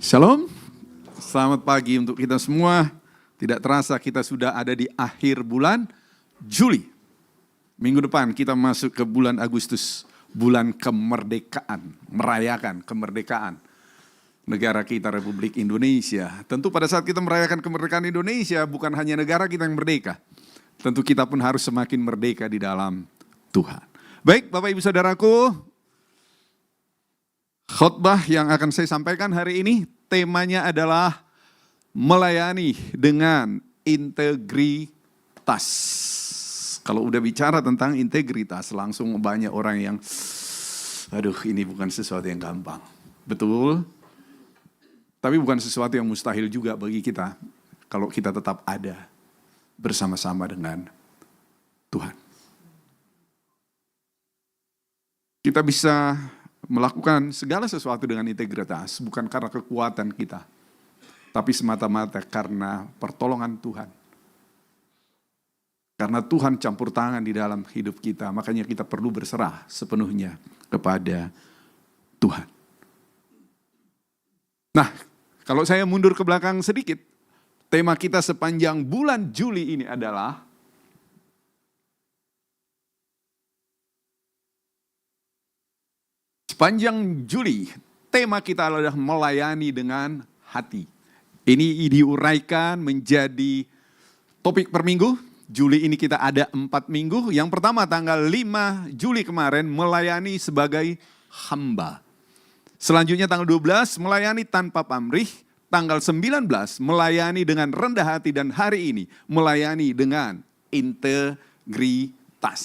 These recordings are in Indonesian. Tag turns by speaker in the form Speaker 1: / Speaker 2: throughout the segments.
Speaker 1: Shalom, selamat pagi untuk kita semua. Tidak terasa kita sudah ada di akhir bulan Juli. Minggu depan kita masuk ke bulan Agustus, bulan kemerdekaan, merayakan kemerdekaan negara kita Republik Indonesia. Tentu pada saat kita merayakan kemerdekaan Indonesia, bukan hanya negara kita yang merdeka. Tentu kita pun harus semakin merdeka di dalam Tuhan. Baik Bapak Ibu Saudaraku, khotbah yang akan saya sampaikan hari ini temanya adalah melayani dengan integritas. Kalau udah bicara tentang integritas, langsung banyak orang yang, aduh ini bukan sesuatu yang gampang. Betul, tapi bukan sesuatu yang mustahil juga bagi kita kalau kita tetap ada bersama-sama dengan Tuhan. Kita bisa melakukan segala sesuatu dengan integritas, bukan karena kekuatan kita, tapi semata-mata karena pertolongan Tuhan. Karena Tuhan campur tangan di dalam hidup kita, makanya kita perlu berserah sepenuhnya kepada Tuhan. Nah, kalau saya mundur ke belakang sedikit, tema kita sepanjang bulan Juli ini adalah sepanjang Juli, tema kita adalah melayani dengan hati. Ini diuraikan menjadi topik per minggu. Juli ini kita ada 4 minggu. Yang pertama tanggal 5 Juli kemarin, melayani sebagai hamba. Selanjutnya tanggal 12, melayani tanpa pamrih. Tanggal 19, melayani dengan rendah hati. Dan hari ini, melayani dengan integritas.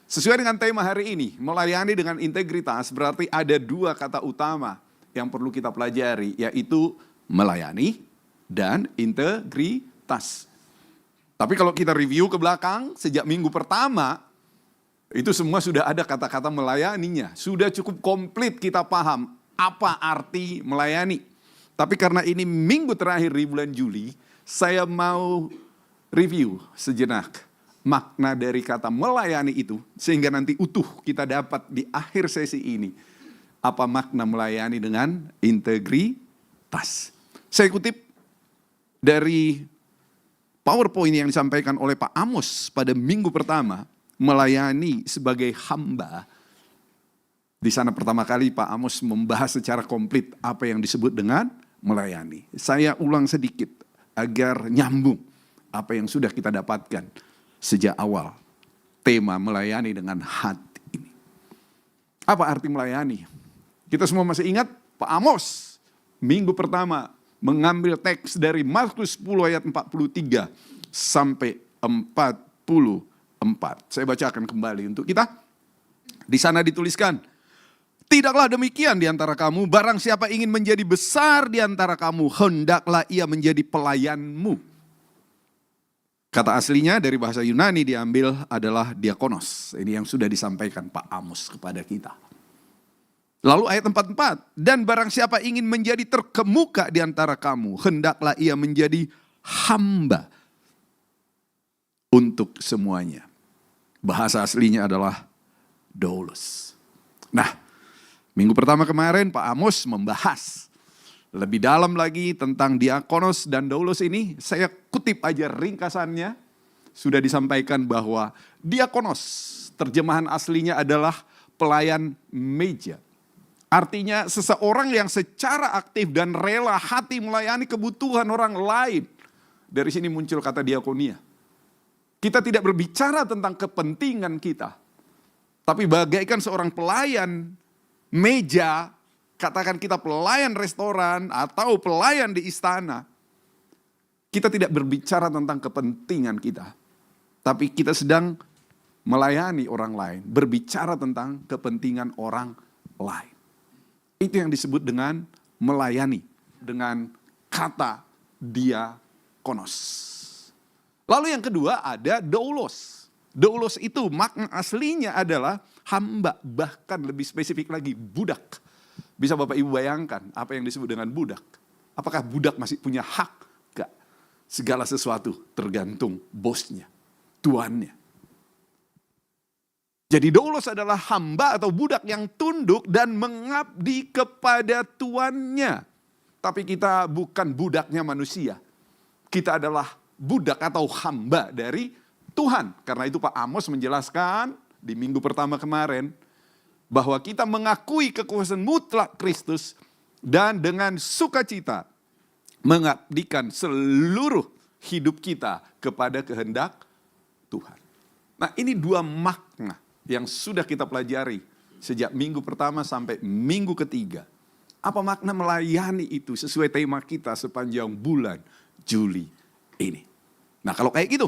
Speaker 1: Sesuai dengan tema hari ini, melayani dengan integritas berarti ada 2 kata utama yang perlu kita pelajari, yaitu melayani dan integritas. Tapi kalau kita review ke belakang, sejak minggu pertama, itu semua sudah ada kata-kata melayaninya. Sudah cukup komplit kita paham apa arti melayani. Tapi karena ini minggu terakhir di bulan Juli, saya mau review sejenak makna dari kata melayani itu, sehingga nanti utuh kita dapat di akhir sesi ini. Apa makna melayani dengan integritas. Saya kutip dari PowerPoint yang disampaikan oleh Pak Amos pada minggu pertama, melayani sebagai hamba. Di sana pertama kali Pak Amos membahas secara komplit apa yang disebut dengan melayani. Saya ulang sedikit agar nyambung apa yang sudah kita dapatkan sejak awal, tema melayani dengan hati ini. Apa arti melayani? Kita semua masih ingat Pak Amos minggu pertama mengambil teks dari Markus 10 ayat 43 sampai 44. Saya bacakan kembali untuk kita. Di sana dituliskan, "Tidaklah demikian di antara kamu, barang siapa ingin menjadi besar di antara kamu, hendaklah ia menjadi pelayanmu." Kata aslinya dari bahasa Yunani diambil adalah diakonos. Ini yang sudah disampaikan Pak Amos kepada kita. Lalu ayat 44. "Dan barang siapa ingin menjadi terkemuka di antara kamu, hendaklah ia menjadi hamba untuk semuanya." Bahasa aslinya adalah doulos. Nah, minggu pertama kemarin Pak Amos membahas lebih dalam lagi tentang diakonos dan doulos ini. Saya kutip aja ringkasannya. Sudah disampaikan bahwa diakonos terjemahan aslinya adalah pelayan meja. Artinya seseorang yang secara aktif dan rela hati melayani kebutuhan orang lain. Dari sini muncul kata diakonia. Kita tidak berbicara tentang kepentingan kita, tapi bagaikan seorang pelayan meja. Katakan kita pelayan restoran atau pelayan di istana. Kita tidak berbicara tentang kepentingan kita. Tapi kita sedang melayani orang lain. Berbicara tentang kepentingan orang lain. Itu yang disebut dengan melayani. Dengan kata diakonos. Lalu yang kedua ada doulos. Doulos itu makna aslinya adalah hamba. Bahkan lebih spesifik lagi budak. Bisa Bapak Ibu bayangkan apa yang disebut dengan budak? Apakah budak masih punya hak? Enggak. Segala sesuatu tergantung bosnya, tuannya. Jadi doulos adalah hamba atau budak yang tunduk dan mengabdi kepada tuannya. tapi kita bukan budaknya manusia. Kita adalah budak atau hamba dari Tuhan. Karena itu Pak Amos menjelaskan di minggu pertama kemarin, bahwa kita mengakui kekuasaan mutlak Kristus dan dengan sukacita mengabdikan seluruh hidup kita kepada kehendak Tuhan. Nah, ini dua makna yang sudah kita pelajari sejak minggu pertama sampai minggu ketiga. Apa makna melayani itu sesuai tema kita sepanjang bulan Juli ini. Nah, kalau kayak gitu,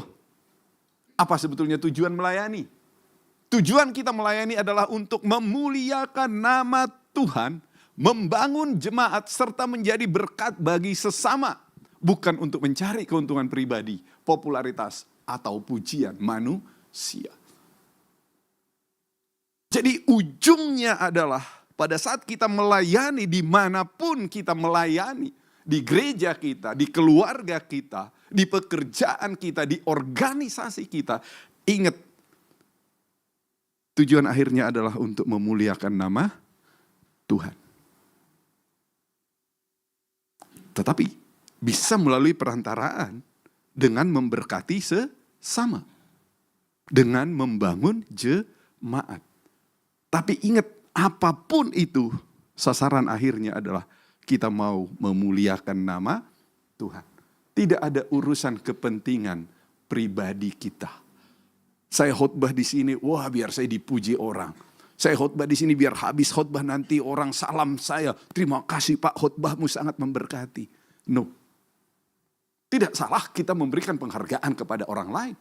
Speaker 1: apa sebetulnya tujuan melayani? Tujuan kita melayani adalah untuk memuliakan nama Tuhan, membangun jemaat serta menjadi berkat bagi sesama. Bukan untuk mencari keuntungan pribadi, popularitas, atau pujian manusia. Jadi ujungnya adalah pada saat kita melayani dimanapun kita melayani. Di gereja kita, di keluarga kita, di pekerjaan kita, di organisasi kita. Ingat, tujuan akhirnya adalah untuk memuliakan nama Tuhan. Tetapi bisa melalui perantaraan dengan memberkati sesama. Dengan membangun jemaat. Tapi ingat, apapun itu, sasaran akhirnya adalah kita mau memuliakan nama Tuhan. Tidak ada urusan kepentingan pribadi kita. Saya khotbah di sini, wah biar saya dipuji orang. Saya khotbah di sini biar habis khotbah nanti orang salam saya. Terima kasih Pak, khotbahmu sangat memberkati. No. Tidak salah kita memberikan penghargaan kepada orang lain.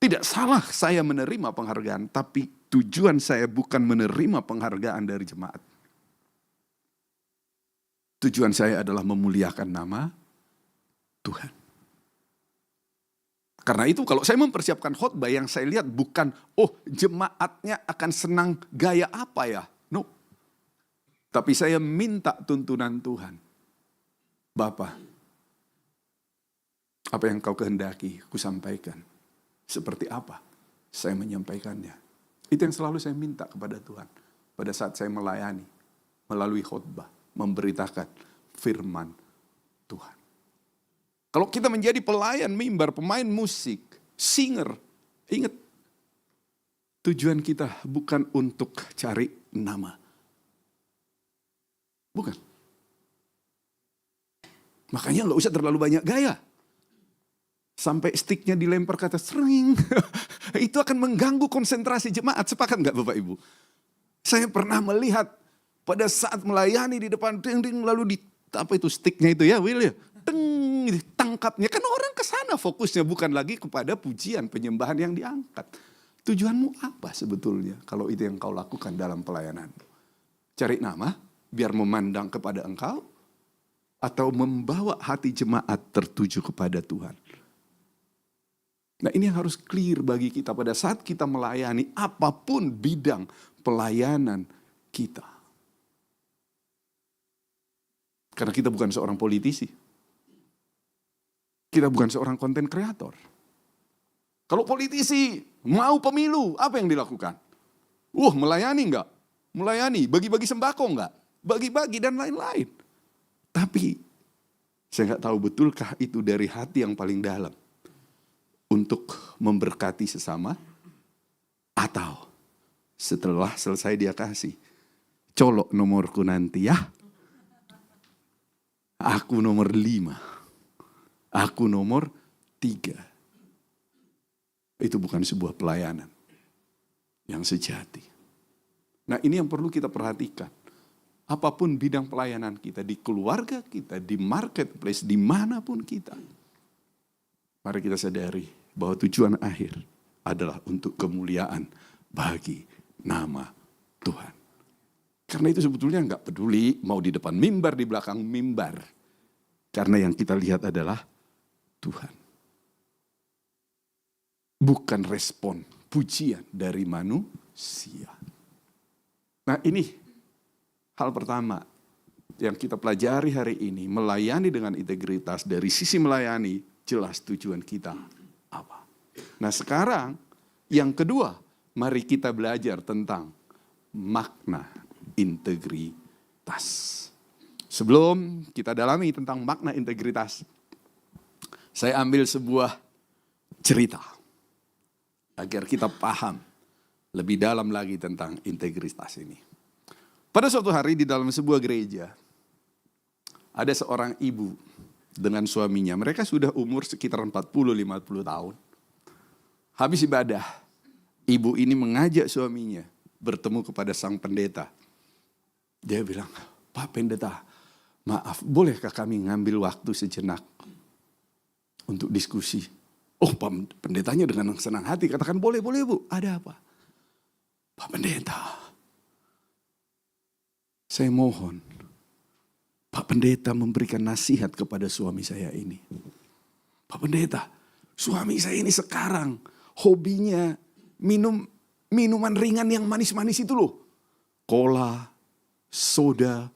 Speaker 1: Tidak salah saya menerima penghargaan, tapi tujuan saya bukan menerima penghargaan dari jemaat. Tujuan saya adalah memuliakan nama Tuhan. Karena itu kalau saya mempersiapkan khotbah yang saya lihat bukan, oh jemaatnya akan senang gaya apa ya. No. Tapi saya minta tuntunan Tuhan. Bapa, apa yang kau kehendaki ku sampaikan. Seperti apa saya menyampaikannya. Itu yang selalu saya minta kepada Tuhan. Pada saat saya melayani, melalui khotbah, memberitakan firman Tuhan. Kalau kita menjadi pelayan mimbar, pemain musik, singer, ingat, tujuan kita bukan untuk cari nama. Bukan. Makanya gak usah terlalu banyak gaya. Sampai sticknya dilempar kata sering. Itu akan mengganggu konsentrasi jemaat. Sepakat gak Bapak Ibu? Saya pernah melihat pada saat melayani di depan ding lalu apa itu sticknya itu ya Will ya. Tangkapnya kan orang ke sana fokusnya bukan lagi kepada pujian penyembahan yang diangkat. Tujuanmu apa sebetulnya kalau itu yang kau lakukan dalam pelayanan? Cari nama biar memandang kepada engkau atau membawa hati jemaat tertuju kepada Tuhan. Nah, ini yang harus clear bagi kita pada saat kita melayani apapun bidang pelayanan kita. Karena kita bukan seorang politisi. Kita bukan seorang konten kreator. Kalau politisi mau pemilu, apa yang dilakukan? Melayani enggak? Melayani, bagi-bagi sembako enggak? Bagi-bagi dan lain-lain. Tapi saya enggak tahu betulkah itu dari hati yang paling dalam. Untuk memberkati sesama. Atau setelah selesai dia kasih. Colok nomorku nanti ya. Aku nomor 5. Aku nomor 3. Itu bukan sebuah pelayanan yang sejati. Nah, ini yang perlu kita perhatikan. Apapun bidang pelayanan kita, di keluarga kita, di marketplace, dimanapun kita. Mari kita sadari bahwa tujuan akhir adalah untuk kemuliaan bagi nama Tuhan. Karena itu sebetulnya enggak peduli mau di depan mimbar, di belakang mimbar. Karena yang kita lihat adalah Tuhan. Bukan respon pujian dari manusia. Nah, ini hal pertama yang kita pelajari hari ini. Melayani dengan integritas. Dari sisi melayani, jelas tujuan kita apa. Nah, sekarang yang kedua, mari kita belajar tentang makna integritas. Sebelum kita dalami tentang makna integritas, saya ambil sebuah cerita agar kita paham lebih dalam lagi tentang integritas ini. Pada suatu hari di dalam sebuah gereja, ada seorang ibu dengan suaminya. Mereka sudah umur sekitar 40-50 tahun. Habis ibadah, ibu ini mengajak suaminya bertemu kepada sang pendeta. Dia bilang, "Pak Pendeta, maaf, bolehkah kami ngambil waktu sejenak untuk diskusi?" Oh, Pak Pendetanya dengan senang hati katakan, "Boleh, boleh Bu, ada apa?" "Pak Pendeta, saya mohon Pak Pendeta memberikan nasihat kepada suami saya ini. Pak Pendeta, suami saya ini sekarang hobinya minum minuman ringan yang manis-manis itu loh. Cola, soda,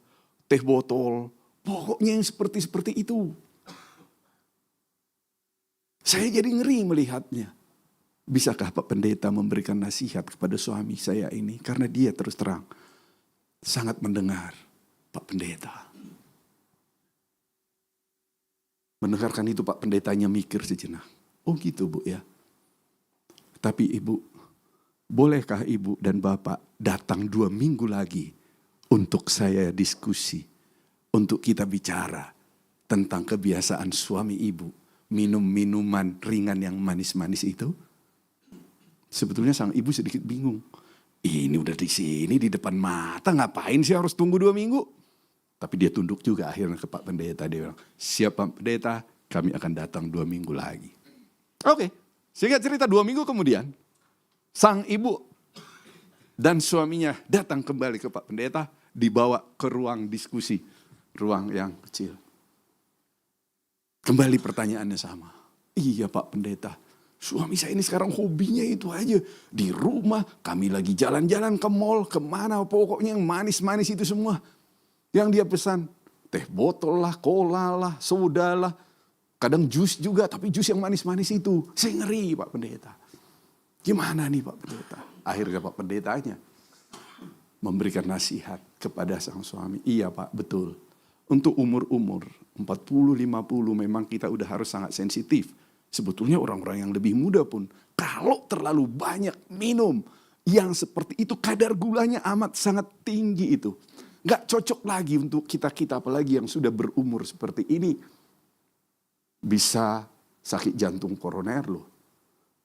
Speaker 1: teh botol, pokoknya yang seperti itu. Saya jadi ngeri melihatnya. Bisakah Pak Pendeta memberikan nasihat kepada suami saya ini? Karena dia terus terang sangat mendengar Pak Pendeta." Mendengarkan itu Pak Pendetanya mikir sejenak. "Oh gitu Bu ya. Tapi Ibu, bolehkah Ibu dan Bapak datang 2 minggu lagi untuk saya diskusi, untuk kita bicara tentang kebiasaan suami Ibu minum minuman ringan yang manis-manis itu?" Sebetulnya sang ibu sedikit bingung. Ini udah di sini di depan mata, ngapain sih harus tunggu 2 minggu? Tapi dia tunduk juga akhirnya ke Pak Pendeta. Dia bilang, "Siap Pak Pendeta, kami akan datang 2 minggu lagi." Oke, sehingga cerita 2 minggu kemudian, sang ibu dan suaminya datang kembali ke Pak Pendeta, dibawa ke ruang diskusi, ruang yang kecil. Kembali pertanyaannya sama. "Iya Pak Pendeta, suami saya ini sekarang hobinya itu aja. Di rumah kami lagi jalan-jalan ke mall, kemana pokoknya yang manis-manis itu semua. Yang dia pesan, teh botol lah, cola lah, soda lah. Kadang jus juga, tapi jus yang manis-manis itu. Saya ngeri Pak Pendeta. Gimana nih Pak Pendeta?" Akhirnya Pak Pendetanya memberikan nasihat kepada sang suami. "Iya Pak, betul. Untuk umur-umur 40-50 memang kita udah harus sangat sensitif. Sebetulnya orang-orang yang lebih muda pun kalau terlalu banyak minum yang seperti itu, kadar gulanya amat sangat tinggi itu. Gak cocok lagi untuk kita-kita apalagi yang sudah berumur seperti ini. Bisa sakit jantung koroner loh.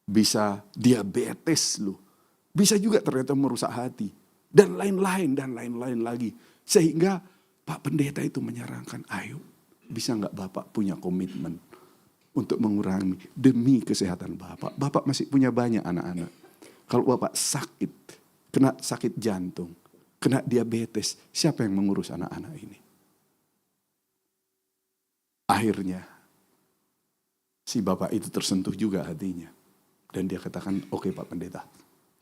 Speaker 1: Bisa diabetes loh. Bisa juga ternyata merusak hati. Dan lain-lain lagi. Sehingga Pak Pendeta itu menyarankan, ayo bisa gak Bapak punya komitmen untuk mengurangi demi kesehatan Bapak. Bapak masih punya banyak anak-anak. Kalau Bapak sakit, kena sakit jantung, kena diabetes, siapa yang mengurus anak-anak ini?" Akhirnya si bapak itu tersentuh juga hatinya. Dan dia katakan, "Oke Pak Pendeta,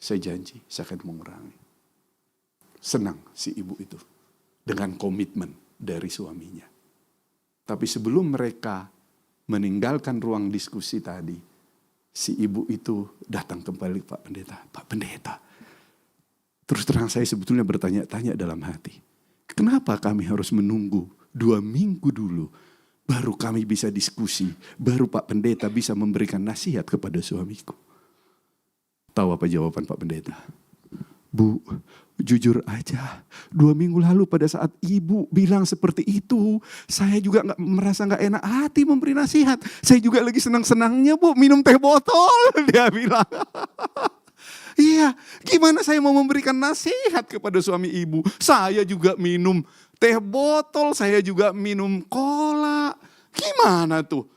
Speaker 1: saya janji saya akan mengurangi." Senang si ibu itu dengan komitmen dari suaminya. Tapi sebelum mereka meninggalkan ruang diskusi tadi, si ibu itu datang kembali Pak Pendeta. "Pak Pendeta, terus terang saya sebetulnya bertanya-tanya dalam hati. Kenapa kami harus menunggu 2 minggu dulu baru kami bisa diskusi, baru Pak Pendeta bisa memberikan nasihat kepada suamiku?" Tahu apa jawaban Pak Pendeta? "Bu, jujur aja, 2 minggu lalu pada saat ibu bilang seperti itu, saya juga merasa gak enak hati memberi nasihat. Saya juga lagi senang-senangnya Bu minum teh botol," dia bilang. Iya, gimana saya mau memberikan nasihat kepada suami ibu? Saya juga minum teh botol, saya juga minum cola. Gimana tuh?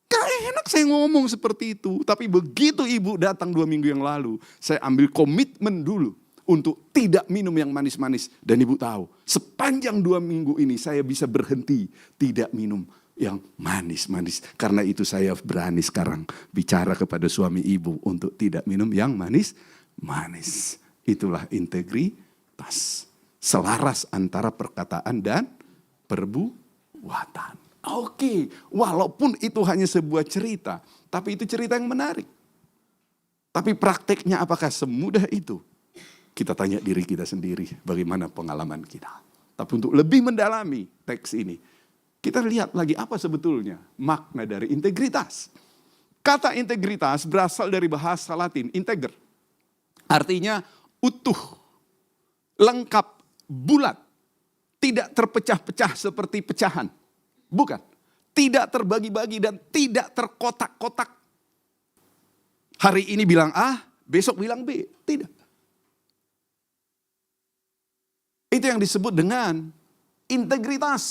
Speaker 1: Gak enak saya ngomong seperti itu. Tapi begitu ibu datang 2 minggu yang lalu, saya ambil komitmen dulu untuk tidak minum yang manis-manis. Dan ibu tahu, sepanjang 2 minggu ini saya bisa berhenti tidak minum yang manis-manis. Karena itu saya berani sekarang bicara kepada suami ibu untuk tidak minum yang manis-manis. Itulah integritas. Selaras antara perkataan dan perbuatan. Oke, walaupun itu hanya sebuah cerita, tapi itu cerita yang menarik. Tapi prakteknya apakah semudah itu? Kita tanya diri kita sendiri, bagaimana pengalaman kita. Tapi untuk lebih mendalami teks ini, kita lihat lagi apa sebetulnya makna dari integritas. Kata integritas berasal dari bahasa Latin, integer. Artinya utuh, lengkap, bulat. Tidak terpecah-pecah seperti pecahan. Bukan. Tidak terbagi-bagi dan tidak terkotak-kotak. Hari ini bilang A, besok bilang B. Tidak. Itu yang disebut dengan integritas.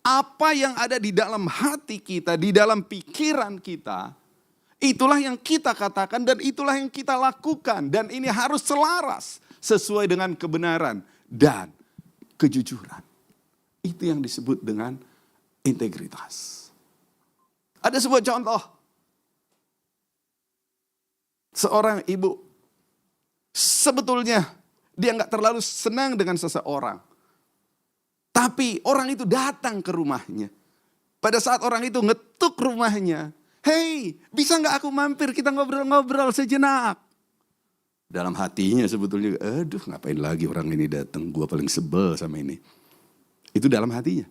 Speaker 1: Apa yang ada di dalam hati kita, di dalam pikiran kita, itulah yang kita katakan dan itulah yang kita lakukan. Dan ini harus selaras sesuai dengan kebenaran dan kejujuran. Itu yang disebut dengan integritas. Ada sebuah contoh. Seorang ibu, sebetulnya dia nggak terlalu senang dengan seseorang. Tapi orang itu datang ke rumahnya. Pada saat orang itu ngetuk rumahnya. Hei, bisa nggak aku mampir, kita ngobrol-ngobrol sejenak. Dalam hatinya sebetulnya, aduh ngapain lagi orang ini datang, gua paling sebel sama ini. Itu dalam hatinya.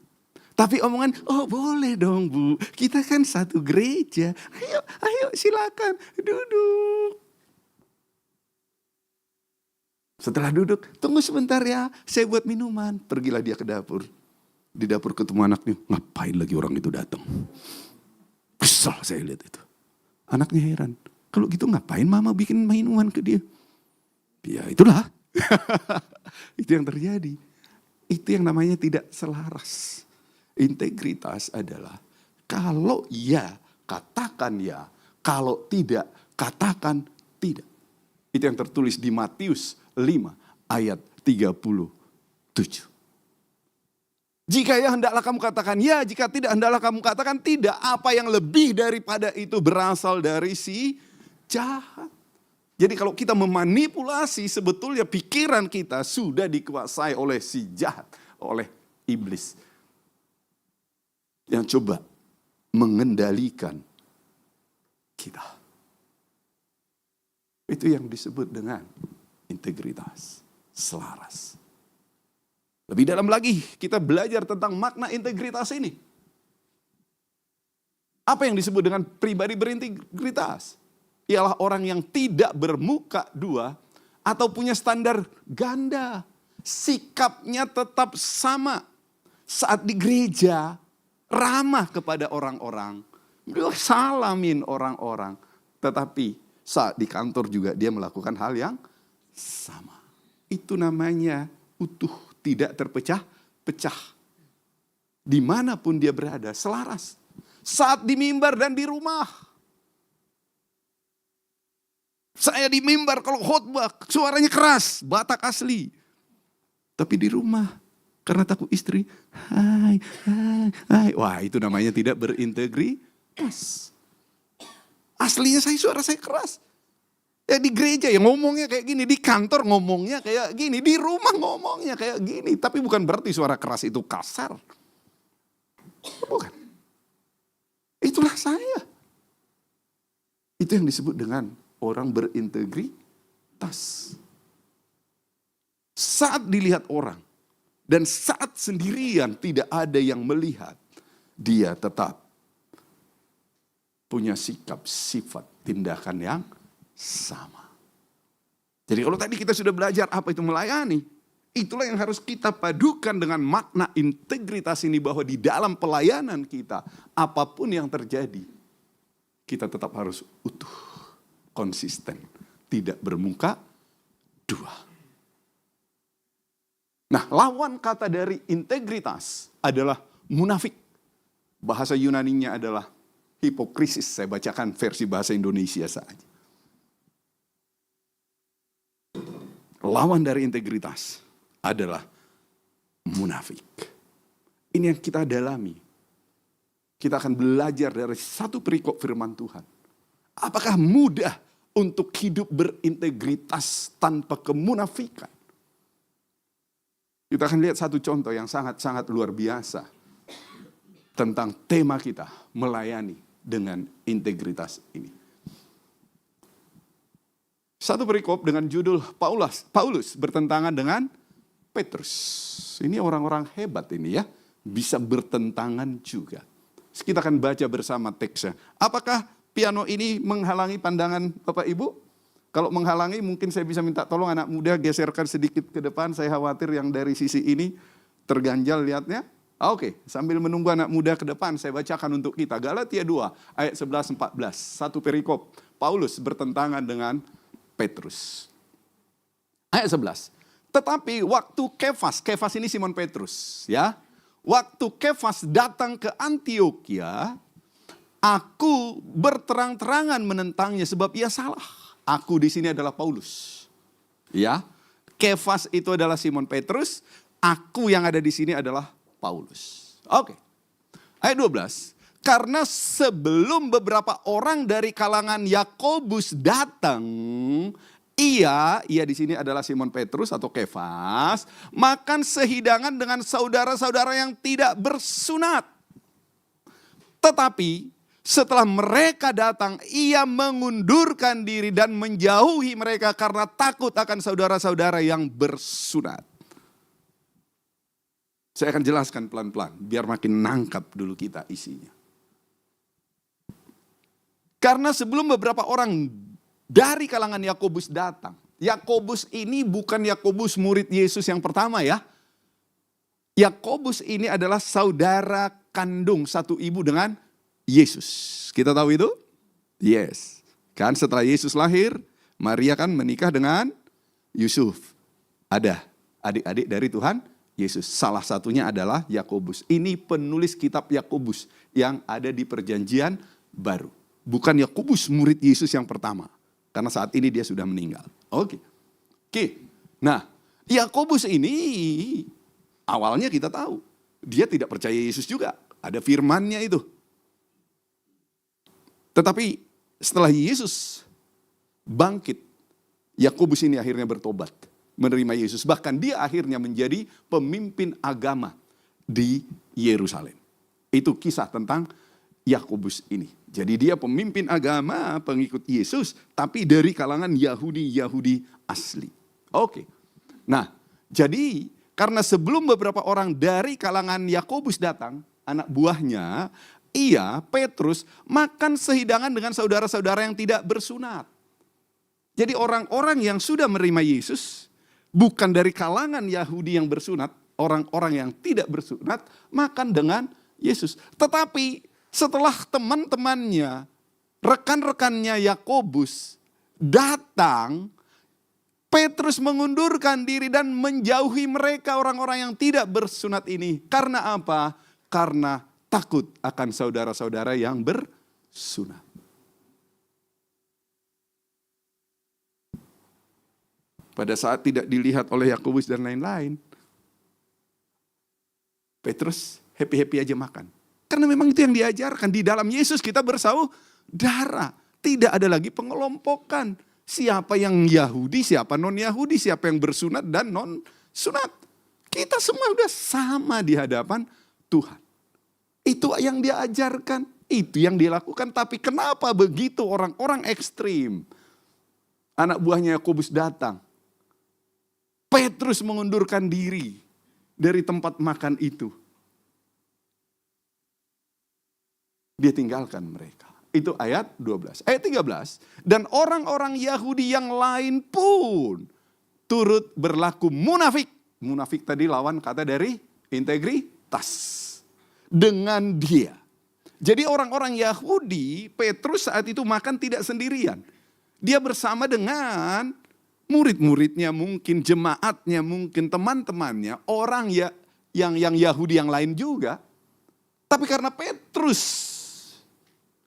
Speaker 1: Tapi omongan, oh boleh dong Bu, kita kan satu gereja. Ayo silakan duduk. Setelah duduk, tunggu sebentar ya, saya buat minuman. Pergilah dia ke dapur. Di dapur ketemu anaknya, ngapain lagi orang itu datang. Kesel saya lihat itu. Anaknya heran, kalau gitu ngapain mama bikin minuman ke dia. Ya itulah. Itu yang terjadi. Itu yang namanya tidak selaras. Integritas adalah kalau ya, katakan ya. Kalau tidak, katakan tidak. Itu yang tertulis di Matius 5 ayat 37. Jika ya hendaklah kamu katakan ya, jika tidak hendaklah kamu katakan tidak. Apa yang lebih daripada itu berasal dari si jahat. Jadi kalau kita memanipulasi, sebetulnya pikiran kita sudah dikuasai oleh si jahat, oleh iblis. Yang coba mengendalikan kita. Itu yang disebut dengan integritas, selaras. Lebih dalam lagi, kita belajar tentang makna integritas ini. Apa yang disebut dengan pribadi berintegritas? Ialah orang yang tidak bermuka dua atau punya standar ganda. Sikapnya tetap sama. Saat di gereja, ramah kepada orang-orang. Beliau salamin orang-orang. Tetapi saat di kantor juga dia melakukan hal yang sama. Itu namanya utuh, tidak terpecah-pecah. Dimanapun dia berada, selaras. Saat di mimbar dan di rumah. Saya di mimbar kalau khotbah suaranya keras, Batak asli. Tapi di rumah karena takut istri, hai. Wah, itu namanya tidak berintegritas. Aslinya suara saya keras. Ya di gereja ya ngomongnya kayak gini, di kantor ngomongnya kayak gini, di rumah ngomongnya kayak gini. Tapi bukan berarti suara keras itu kasar. Bukan. Itulah saya. Itu yang disebut dengan orang berintegritas. Saat dilihat orang dan saat sendirian tidak ada yang melihat, dia tetap punya sikap, sifat, tindakan yang sama. Jadi kalau tadi kita sudah belajar apa itu melayani, itulah yang harus kita padukan dengan makna integritas ini, bahwa di dalam pelayanan kita, apapun yang terjadi, kita tetap harus utuh. Konsisten, tidak bermuka dua. Nah, lawan kata dari integritas adalah munafik. Bahasa Yunaninya adalah hipokrisis. Saya bacakan versi bahasa Indonesia saja. Lawan dari integritas adalah munafik. Ini yang kita dalami. Kita akan belajar dari satu perikop firman Tuhan. Apakah mudah untuk hidup berintegritas tanpa kemunafikan? Kita akan lihat satu contoh yang sangat-sangat luar biasa tentang tema kita, melayani dengan integritas ini. Satu perikop dengan judul Paulus bertentangan dengan Petrus. Ini orang-orang hebat ini ya. Bisa bertentangan juga. Kita akan baca bersama teksnya. Apakah piano ini menghalangi pandangan Bapak Ibu? Kalau menghalangi mungkin saya bisa minta tolong anak muda geserkan sedikit ke depan. Saya khawatir yang dari sisi ini terganjal lihatnya. Oke, sambil menunggu anak muda ke depan saya bacakan untuk kita. Galatia 2 ayat 11-14. Satu perikop. Paulus bertentangan dengan Petrus. Ayat 11. Tetapi waktu Kefas ini Simon Petrus ya. Waktu Kefas datang ke Antiokhia, aku berterang-terangan menentangnya sebab ia salah. Aku di sini adalah Paulus. Ya. Kefas itu adalah Simon Petrus, aku yang ada di sini adalah Paulus. Oke. Ayat 12. Karena sebelum beberapa orang dari kalangan Yakobus datang, ia di sini adalah Simon Petrus atau Kefas, makan sehidangan dengan saudara-saudara yang tidak bersunat. Tetapi setelah mereka datang, ia mengundurkan diri dan menjauhi mereka karena takut akan saudara-saudara yang bersunat. Saya akan jelaskan pelan-pelan, biar makin nangkap dulu kita isinya. Karena sebelum beberapa orang dari kalangan Yakobus datang. Yakobus ini bukan Yakobus murid Yesus yang pertama ya. Yakobus ini adalah saudara kandung satu ibu dengan Yesus. Kita tahu itu? Yes. Kan setelah Yesus lahir, Maria kan menikah dengan Yusuf. Ada adik-adik dari Tuhan Yesus. Salah satunya adalah Yakobus. Ini penulis kitab Yakobus yang ada di Perjanjian Baru. Bukan Yakobus murid Yesus yang pertama. Karena saat ini dia sudah meninggal. Oke. Nah, Yakobus ini awalnya kita tahu. Dia tidak percaya Yesus juga. Ada firman-Nya itu. Tetapi setelah Yesus bangkit, Yakobus ini akhirnya bertobat. Menerima Yesus. Bahkan dia akhirnya menjadi pemimpin agama di Yerusalem. Itu kisah tentang Yakobus ini. Jadi dia pemimpin agama, pengikut Yesus, tapi dari kalangan Yahudi asli. Oke. Nah, jadi karena sebelum beberapa orang dari kalangan Yakobus datang, anak buahnya, Petrus, makan sehidangan dengan saudara-saudara yang tidak bersunat. Jadi orang-orang yang sudah menerima Yesus, bukan dari kalangan Yahudi yang bersunat, orang-orang yang tidak bersunat, makan dengan Yesus. Tetapi setelah teman-temannya, rekan-rekannya Yakobus datang, Petrus mengundurkan diri dan menjauhi mereka orang-orang yang tidak bersunat ini. Karena apa? Karena takut akan saudara-saudara yang bersunat. Pada saat tidak dilihat oleh Yakobus dan lain-lain, Petrus happy-happy aja makan. Karena memang itu yang diajarkan. Di dalam Yesus kita bersaudara. Tidak ada lagi pengelompokan. Siapa yang Yahudi, siapa non-Yahudi, siapa yang bersunat dan non-sunat. Kita semua udah sama di hadapan Tuhan. Itu yang dia ajarkan. Itu yang dilakukan. Tapi kenapa begitu orang-orang ekstrim? Anak buahnya Yakobus datang. Petrus mengundurkan diri dari tempat makan itu. Dia tinggalkan mereka. Itu ayat 12. Ayat 13. Dan orang-orang Yahudi yang lain pun turut berlaku munafik. Munafik tadi lawan kata dari integritas. Dengan dia. Jadi orang-orang Yahudi, Petrus saat itu makan tidak sendirian. Dia bersama dengan murid-muridnya, mungkin jemaatnya, mungkin teman-temannya. Orang yang Yahudi yang lain juga. Tapi karena Petrus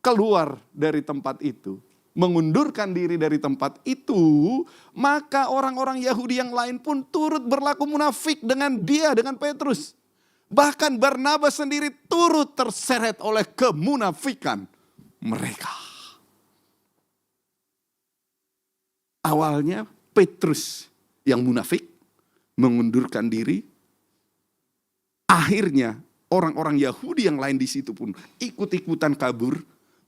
Speaker 1: keluar dari tempat itu, mengundurkan diri dari tempat itu, maka orang-orang Yahudi yang lain pun turut berlaku munafik dengan dia, dengan Petrus. Bahkan Barnabas sendiri turut terseret oleh kemunafikan mereka. Awalnya Petrus yang munafik, mengundurkan diri. Akhirnya orang-orang Yahudi yang lain di situ pun ikut-ikutan kabur.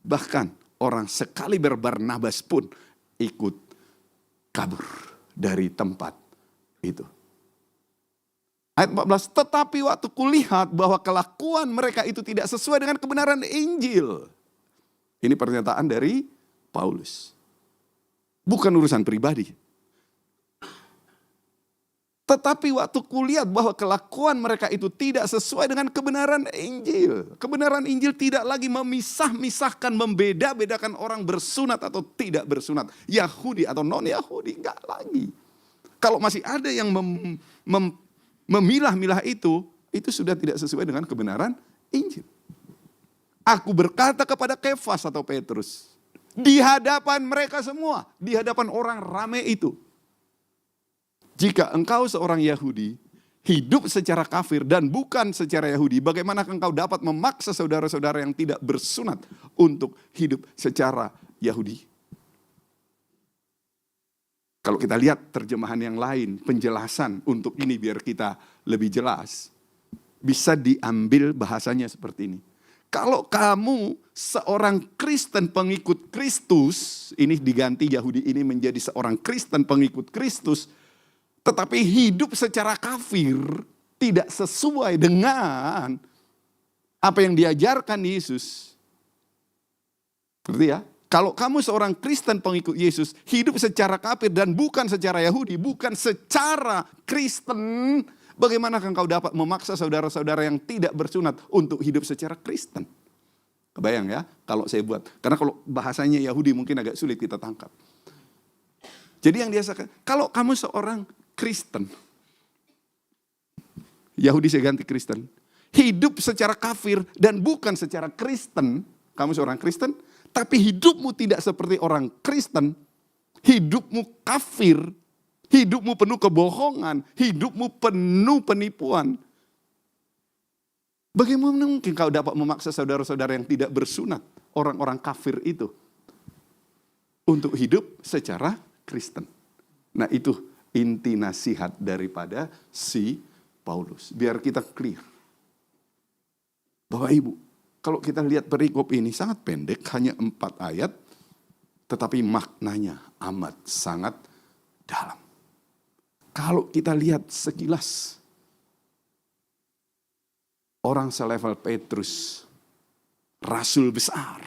Speaker 1: Bahkan orang sekali Barnabas pun ikut kabur dari tempat itu. Ayat 14, tetapi waktu kulihat bahwa kelakuan mereka itu tidak sesuai dengan kebenaran Injil. Ini pernyataan dari Paulus. Bukan urusan pribadi. Tetapi waktu kulihat bahwa kelakuan mereka itu tidak sesuai dengan kebenaran Injil. Kebenaran Injil tidak lagi memisah-misahkan, membeda-bedakan orang bersunat atau tidak bersunat. Yahudi atau non-Yahudi, enggak lagi. Kalau masih ada yang memilah-milah itu sudah tidak sesuai dengan kebenaran Injil. Aku berkata kepada Kefas atau Petrus, di hadapan mereka semua, di hadapan orang ramai itu. Jika engkau seorang Yahudi, hidup secara kafir dan bukan secara Yahudi, bagaimana engkau dapat memaksa saudara-saudara yang tidak bersunat untuk hidup secara Yahudi? Kalau kita lihat terjemahan yang lain, penjelasan untuk ini biar kita lebih jelas, bisa diambil bahasanya seperti ini. Kalau kamu seorang Kristen pengikut Kristus, ini diganti Yahudi ini menjadi seorang Kristen pengikut Kristus, tetapi hidup secara kafir, tidak sesuai dengan apa yang diajarkan Yesus. Berarti ya, kalau kamu seorang Kristen pengikut Yesus, hidup secara kafir dan bukan secara Yahudi, bukan secara Kristen, bagaimana engkau dapat memaksa saudara-saudara yang tidak bersunat untuk hidup secara Kristen? Kebayang ya, kalau saya buat. Karena kalau bahasanya Yahudi mungkin agak sulit kita tangkap. Jadi yang dia katakan, kalau kamu seorang Kristen, Yahudi saya ganti Kristen, hidup secara kafir dan bukan secara Kristen, kamu seorang Kristen, tapi hidupmu tidak seperti orang Kristen, hidupmu kafir, hidupmu penuh kebohongan, hidupmu penuh penipuan. Bagaimana mungkin kau dapat memaksa saudara-saudara yang tidak bersunat, orang-orang kafir itu, untuk hidup secara Kristen? Nah itu inti nasihat daripada si Paulus. Biar kita clear. Bapak Ibu, kalau kita lihat perikop ini sangat pendek, hanya 4 ayat, tetapi maknanya amat sangat dalam. Kalau kita lihat sekilas, orang selevel Petrus, rasul besar,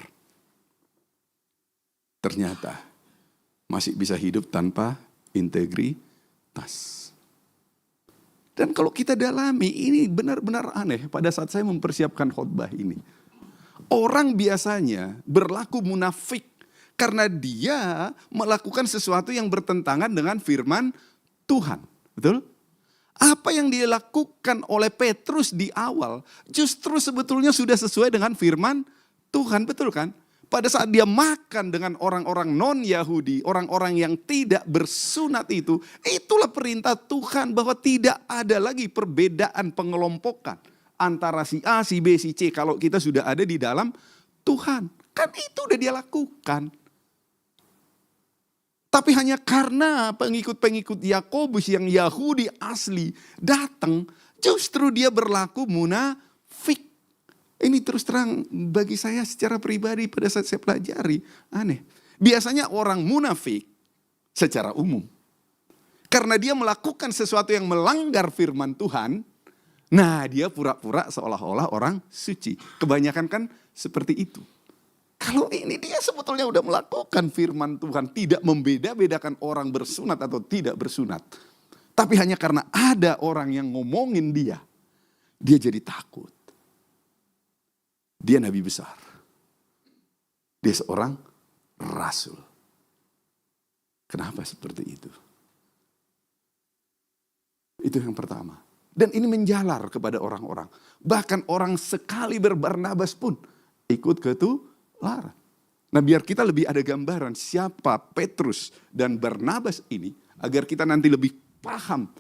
Speaker 1: ternyata masih bisa hidup tanpa integritas. Dan kalau kita dalami, ini benar-benar aneh pada saat saya mempersiapkan khotbah ini. Orang biasanya berlaku munafik karena dia melakukan sesuatu yang bertentangan dengan firman Tuhan. Betul? Apa yang dia lakukan oleh Petrus di awal justru sebetulnya sudah sesuai dengan firman Tuhan. Betul kan? Pada saat dia makan dengan orang-orang non-Yahudi, orang-orang yang tidak bersunat itu, itulah perintah Tuhan bahwa tidak ada lagi perbedaan pengelompokan antara si A, si B, si C kalau kita sudah ada di dalam Tuhan. Kan itu udah dia lakukan. Tapi hanya karena pengikut-pengikut Yakobus yang Yahudi asli datang, justru dia berlaku munafik. Ini terus terang bagi saya secara pribadi pada saat saya pelajari, aneh. Biasanya orang munafik secara umum, karena dia melakukan sesuatu yang melanggar firman Tuhan, nah dia pura-pura seolah-olah orang suci. Kebanyakan kan seperti itu. Kalau ini dia sebetulnya udah melakukan firman Tuhan, tidak membeda-bedakan orang bersunat atau tidak bersunat. Tapi hanya karena ada orang yang ngomongin dia jadi takut. Dia nabi besar. Dia seorang rasul. Kenapa seperti itu? Itu yang pertama. Dan ini menjalar kepada orang-orang. Bahkan orang sekali Barnabas pun ikut ketularan. Nah biar kita lebih ada gambaran siapa Petrus dan Barnabas ini. Agar kita nanti lebih paham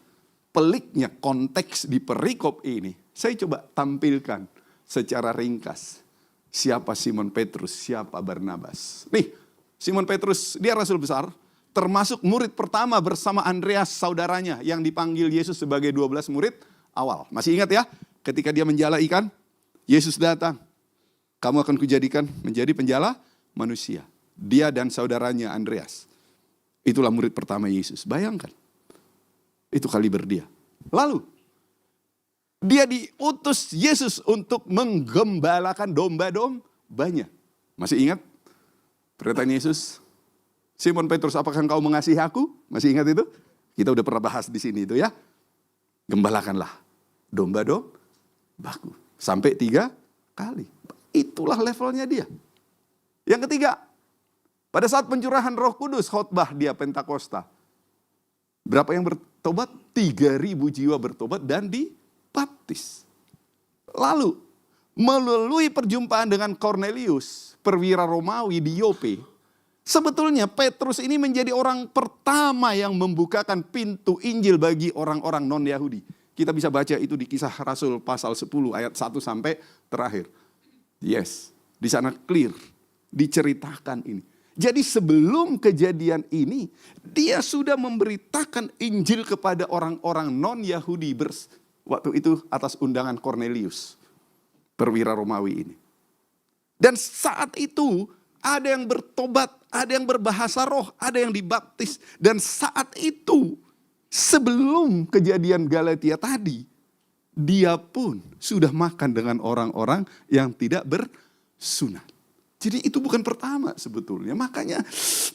Speaker 1: peliknya konteks di perikop ini. Saya coba tampilkan secara ringkas. Siapa Simon Petrus, siapa Barnabas. Nih, Simon Petrus, dia rasul besar. Termasuk murid pertama bersama Andreas, saudaranya. Yang dipanggil Yesus sebagai 12 murid awal. Masih ingat ya? Ketika dia menjala ikan, Yesus datang. Kamu akan kujadikan menjadi penjala manusia. Dia dan saudaranya Andreas. Itulah murid pertama Yesus. Bayangkan. Itu kaliber dia. Lalu, Dia diutus Yesus untuk menggembalakan domba-dombanya. Masih ingat perkataan Yesus? Simon Petrus, apakah engkau mengasihi aku? Masih ingat itu? Kita udah pernah bahas di sini itu ya. Gembalakanlah domba-dombaku. Sampai 3 kali. Itulah levelnya dia. Yang ketiga, pada saat pencurahan Roh Kudus, khotbah dia Pentakosta. Berapa yang bertobat? 3.000 jiwa bertobat dan dibaptis. Lalu, melalui perjumpaan dengan Cornelius, perwira Romawi di Yope, sebetulnya Petrus ini menjadi orang pertama yang membukakan pintu Injil bagi orang-orang non-Yahudi. Kita bisa baca itu di Kisah Rasul pasal 10 ayat 1 sampai terakhir. Yes, di sana clear, diceritakan ini. Jadi sebelum kejadian ini, dia sudah memberitakan Injil kepada orang-orang non-Yahudi waktu itu atas undangan Cornelius, perwira Romawi ini. Dan saat itu ada yang bertobat, ada yang berbahasa roh, ada yang dibaptis. Dan saat itu, sebelum kejadian Galatia tadi, dia pun sudah makan dengan orang-orang yang tidak bersunat. Jadi itu bukan pertama sebetulnya. Makanya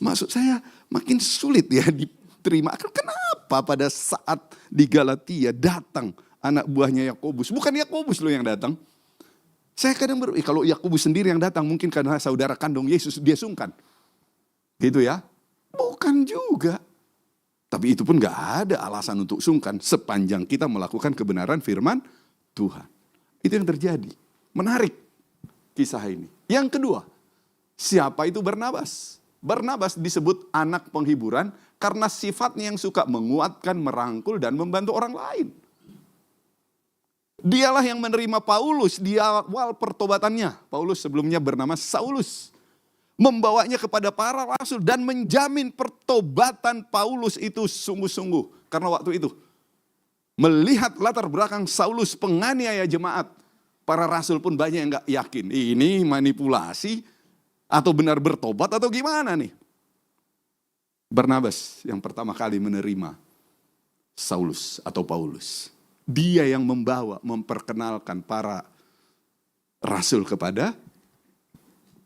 Speaker 1: maksud saya makin sulit ya diterima. Kenapa pada saat di Galatia datang anak buahnya Yakobus? Bukan Yakobus loh yang datang. Saya kadang kalau Yakobus sendiri yang datang mungkin karena saudara kandung Yesus dia sungkan. Gitu ya. Bukan juga. Tapi itu pun gak ada alasan untuk sungkan sepanjang kita melakukan kebenaran firman Tuhan. Itu yang terjadi. Menarik kisah ini. Yang kedua, siapa itu Barnabas? Barnabas disebut anak penghiburan karena sifatnya yang suka menguatkan, merangkul, dan membantu orang lain. Dialah yang menerima Paulus di awal pertobatannya. Paulus sebelumnya bernama Saulus. Membawanya kepada para rasul dan menjamin pertobatan Paulus itu sungguh-sungguh. Karena waktu itu melihat latar belakang Saulus penganiaya jemaat. Para rasul pun banyak yang gak yakin. Ini manipulasi atau benar bertobat atau gimana nih. Barnabas yang pertama kali menerima Saulus atau Paulus. Dia yang memperkenalkan para rasul kepada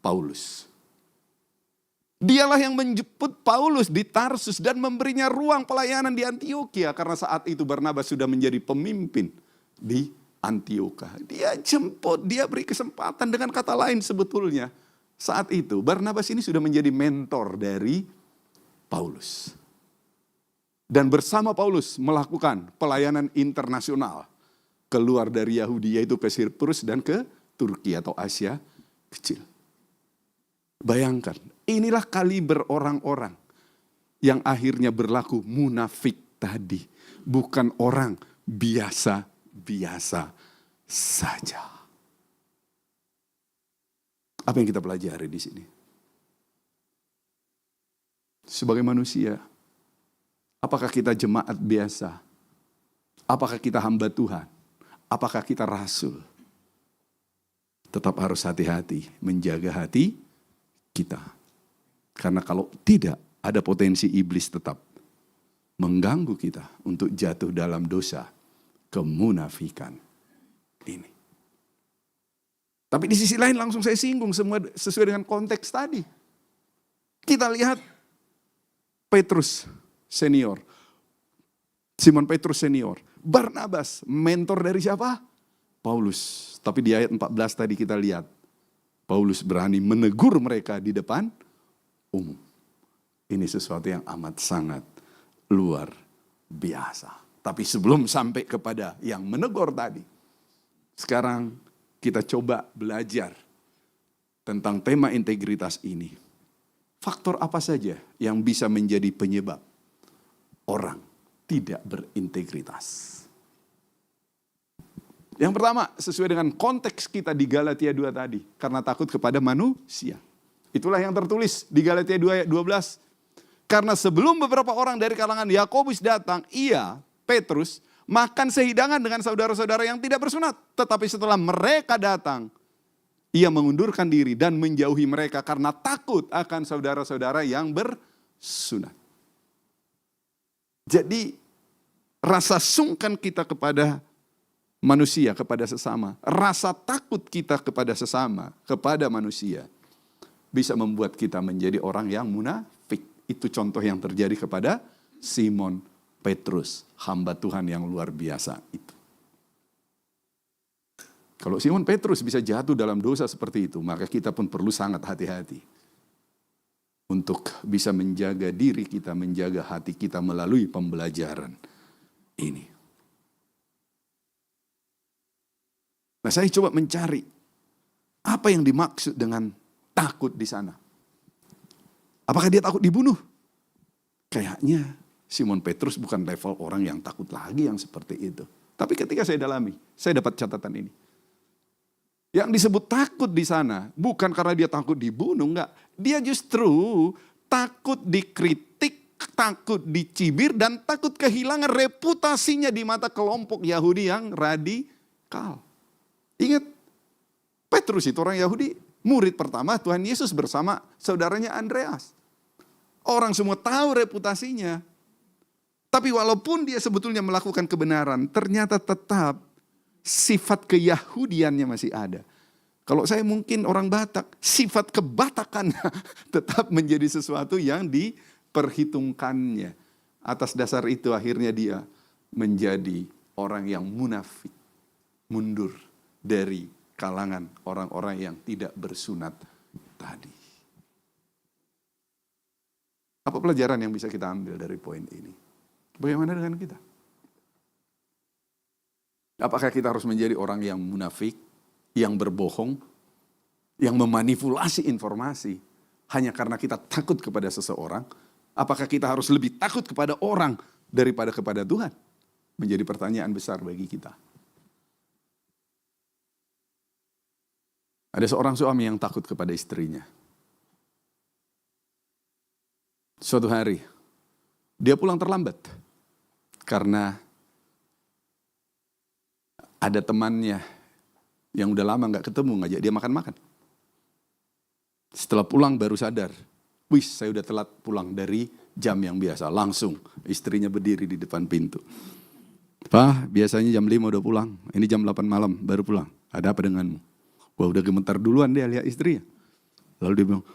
Speaker 1: Paulus. Dialah yang menjemput Paulus di Tarsus dan memberinya ruang pelayanan di Antiokhia. Karena saat itu Barnabas sudah menjadi pemimpin di Antiokhia. Dia jemput, dia beri kesempatan. Dengan kata lain sebetulnya saat itu Barnabas ini sudah menjadi mentor dari Paulus. Dan bersama Paulus melakukan pelayanan internasional. Keluar dari Yahudi yaitu ke Siprus dan ke Turki atau Asia Kecil. Bayangkan, inilah kaliber orang-orang yang akhirnya berlaku munafik tadi. Bukan orang biasa-biasa saja. Apa yang kita pelajari di sini? Sebagai manusia, apakah kita jemaat biasa? Apakah kita hamba Tuhan? Apakah kita rasul? Tetap harus hati-hati menjaga hati kita. Karena kalau tidak, ada potensi iblis tetap mengganggu kita untuk jatuh dalam dosa kemunafikan ini. Tapi di sisi lain langsung saya singgung semua sesuai dengan konteks tadi. Kita lihat Petrus senior, Simon Petrus senior, Barnabas mentor dari siapa? Paulus. Tapi di ayat 14 tadi kita lihat Paulus berani menegur mereka di depan umum. Ini sesuatu yang amat sangat luar biasa. Tapi sebelum sampai kepada yang menegur tadi, sekarang kita coba belajar tentang tema integritas ini. Faktor apa saja yang bisa menjadi penyebab orang tidak berintegritas? Yang pertama, sesuai dengan konteks kita di Galatia 2 tadi. Karena takut kepada manusia. Itulah yang tertulis di Galatia 2 ayat 12. Karena sebelum beberapa orang dari kalangan Yakobus datang, ia, Petrus, makan sehidangan dengan saudara-saudara yang tidak bersunat. Tetapi setelah mereka datang, ia mengundurkan diri dan menjauhi mereka karena takut akan saudara-saudara yang bersunat. Jadi, rasa sungkan kita kepada manusia kepada sesama, rasa takut kita kepada sesama, kepada manusia, bisa membuat kita menjadi orang yang munafik. Itu contoh yang terjadi kepada Simon Petrus, hamba Tuhan yang luar biasa itu. Kalau Simon Petrus bisa jatuh dalam dosa seperti itu, maka kita pun perlu sangat hati-hati untuk bisa menjaga diri kita, menjaga hati kita melalui pembelajaran ini. Nah, saya coba mencari apa yang dimaksud dengan takut di sana. Apakah dia takut dibunuh? Kayaknya Simon Petrus bukan level orang yang takut lagi yang seperti itu. Tapi ketika saya dalami, saya dapat catatan ini. Yang disebut takut di sana bukan karena dia takut dibunuh, enggak. Dia justru takut dikritik, takut dicibir, dan takut kehilangan reputasinya di mata kelompok Yahudi yang radikal. Ingat, Petrus itu orang Yahudi, murid pertama Tuhan Yesus bersama saudaranya Andreas. Orang semua tahu reputasinya. Tapi walaupun dia sebetulnya melakukan kebenaran, ternyata tetap sifat keyahudiannya masih ada. Kalau saya mungkin orang Batak, sifat kebatakannya tetap menjadi sesuatu yang diperhitungkannya. Atas dasar itu akhirnya dia menjadi orang yang munafik, mundur dari kalangan orang-orang yang tidak bersunat tadi. Apa pelajaran yang bisa kita ambil dari poin ini? Bagaimana dengan kita? Apakah kita harus menjadi orang yang munafik, yang berbohong, yang memanipulasi informasi hanya karena kita takut kepada seseorang? Apakah kita harus lebih takut kepada orang daripada kepada Tuhan? Menjadi pertanyaan besar bagi kita. Ada seorang suami yang takut kepada istrinya. Suatu hari, dia pulang terlambat karena ada temannya yang udah lama gak ketemu ngajak dia makan-makan. Setelah pulang baru sadar, saya udah telat pulang dari jam yang biasa. Langsung istrinya berdiri di depan pintu. Pak, biasanya jam 5 udah pulang, ini jam 8 malam baru pulang. Ada apa denganmu? Wah, udah gemetar duluan dia lihat istrinya. Lalu dia bilang,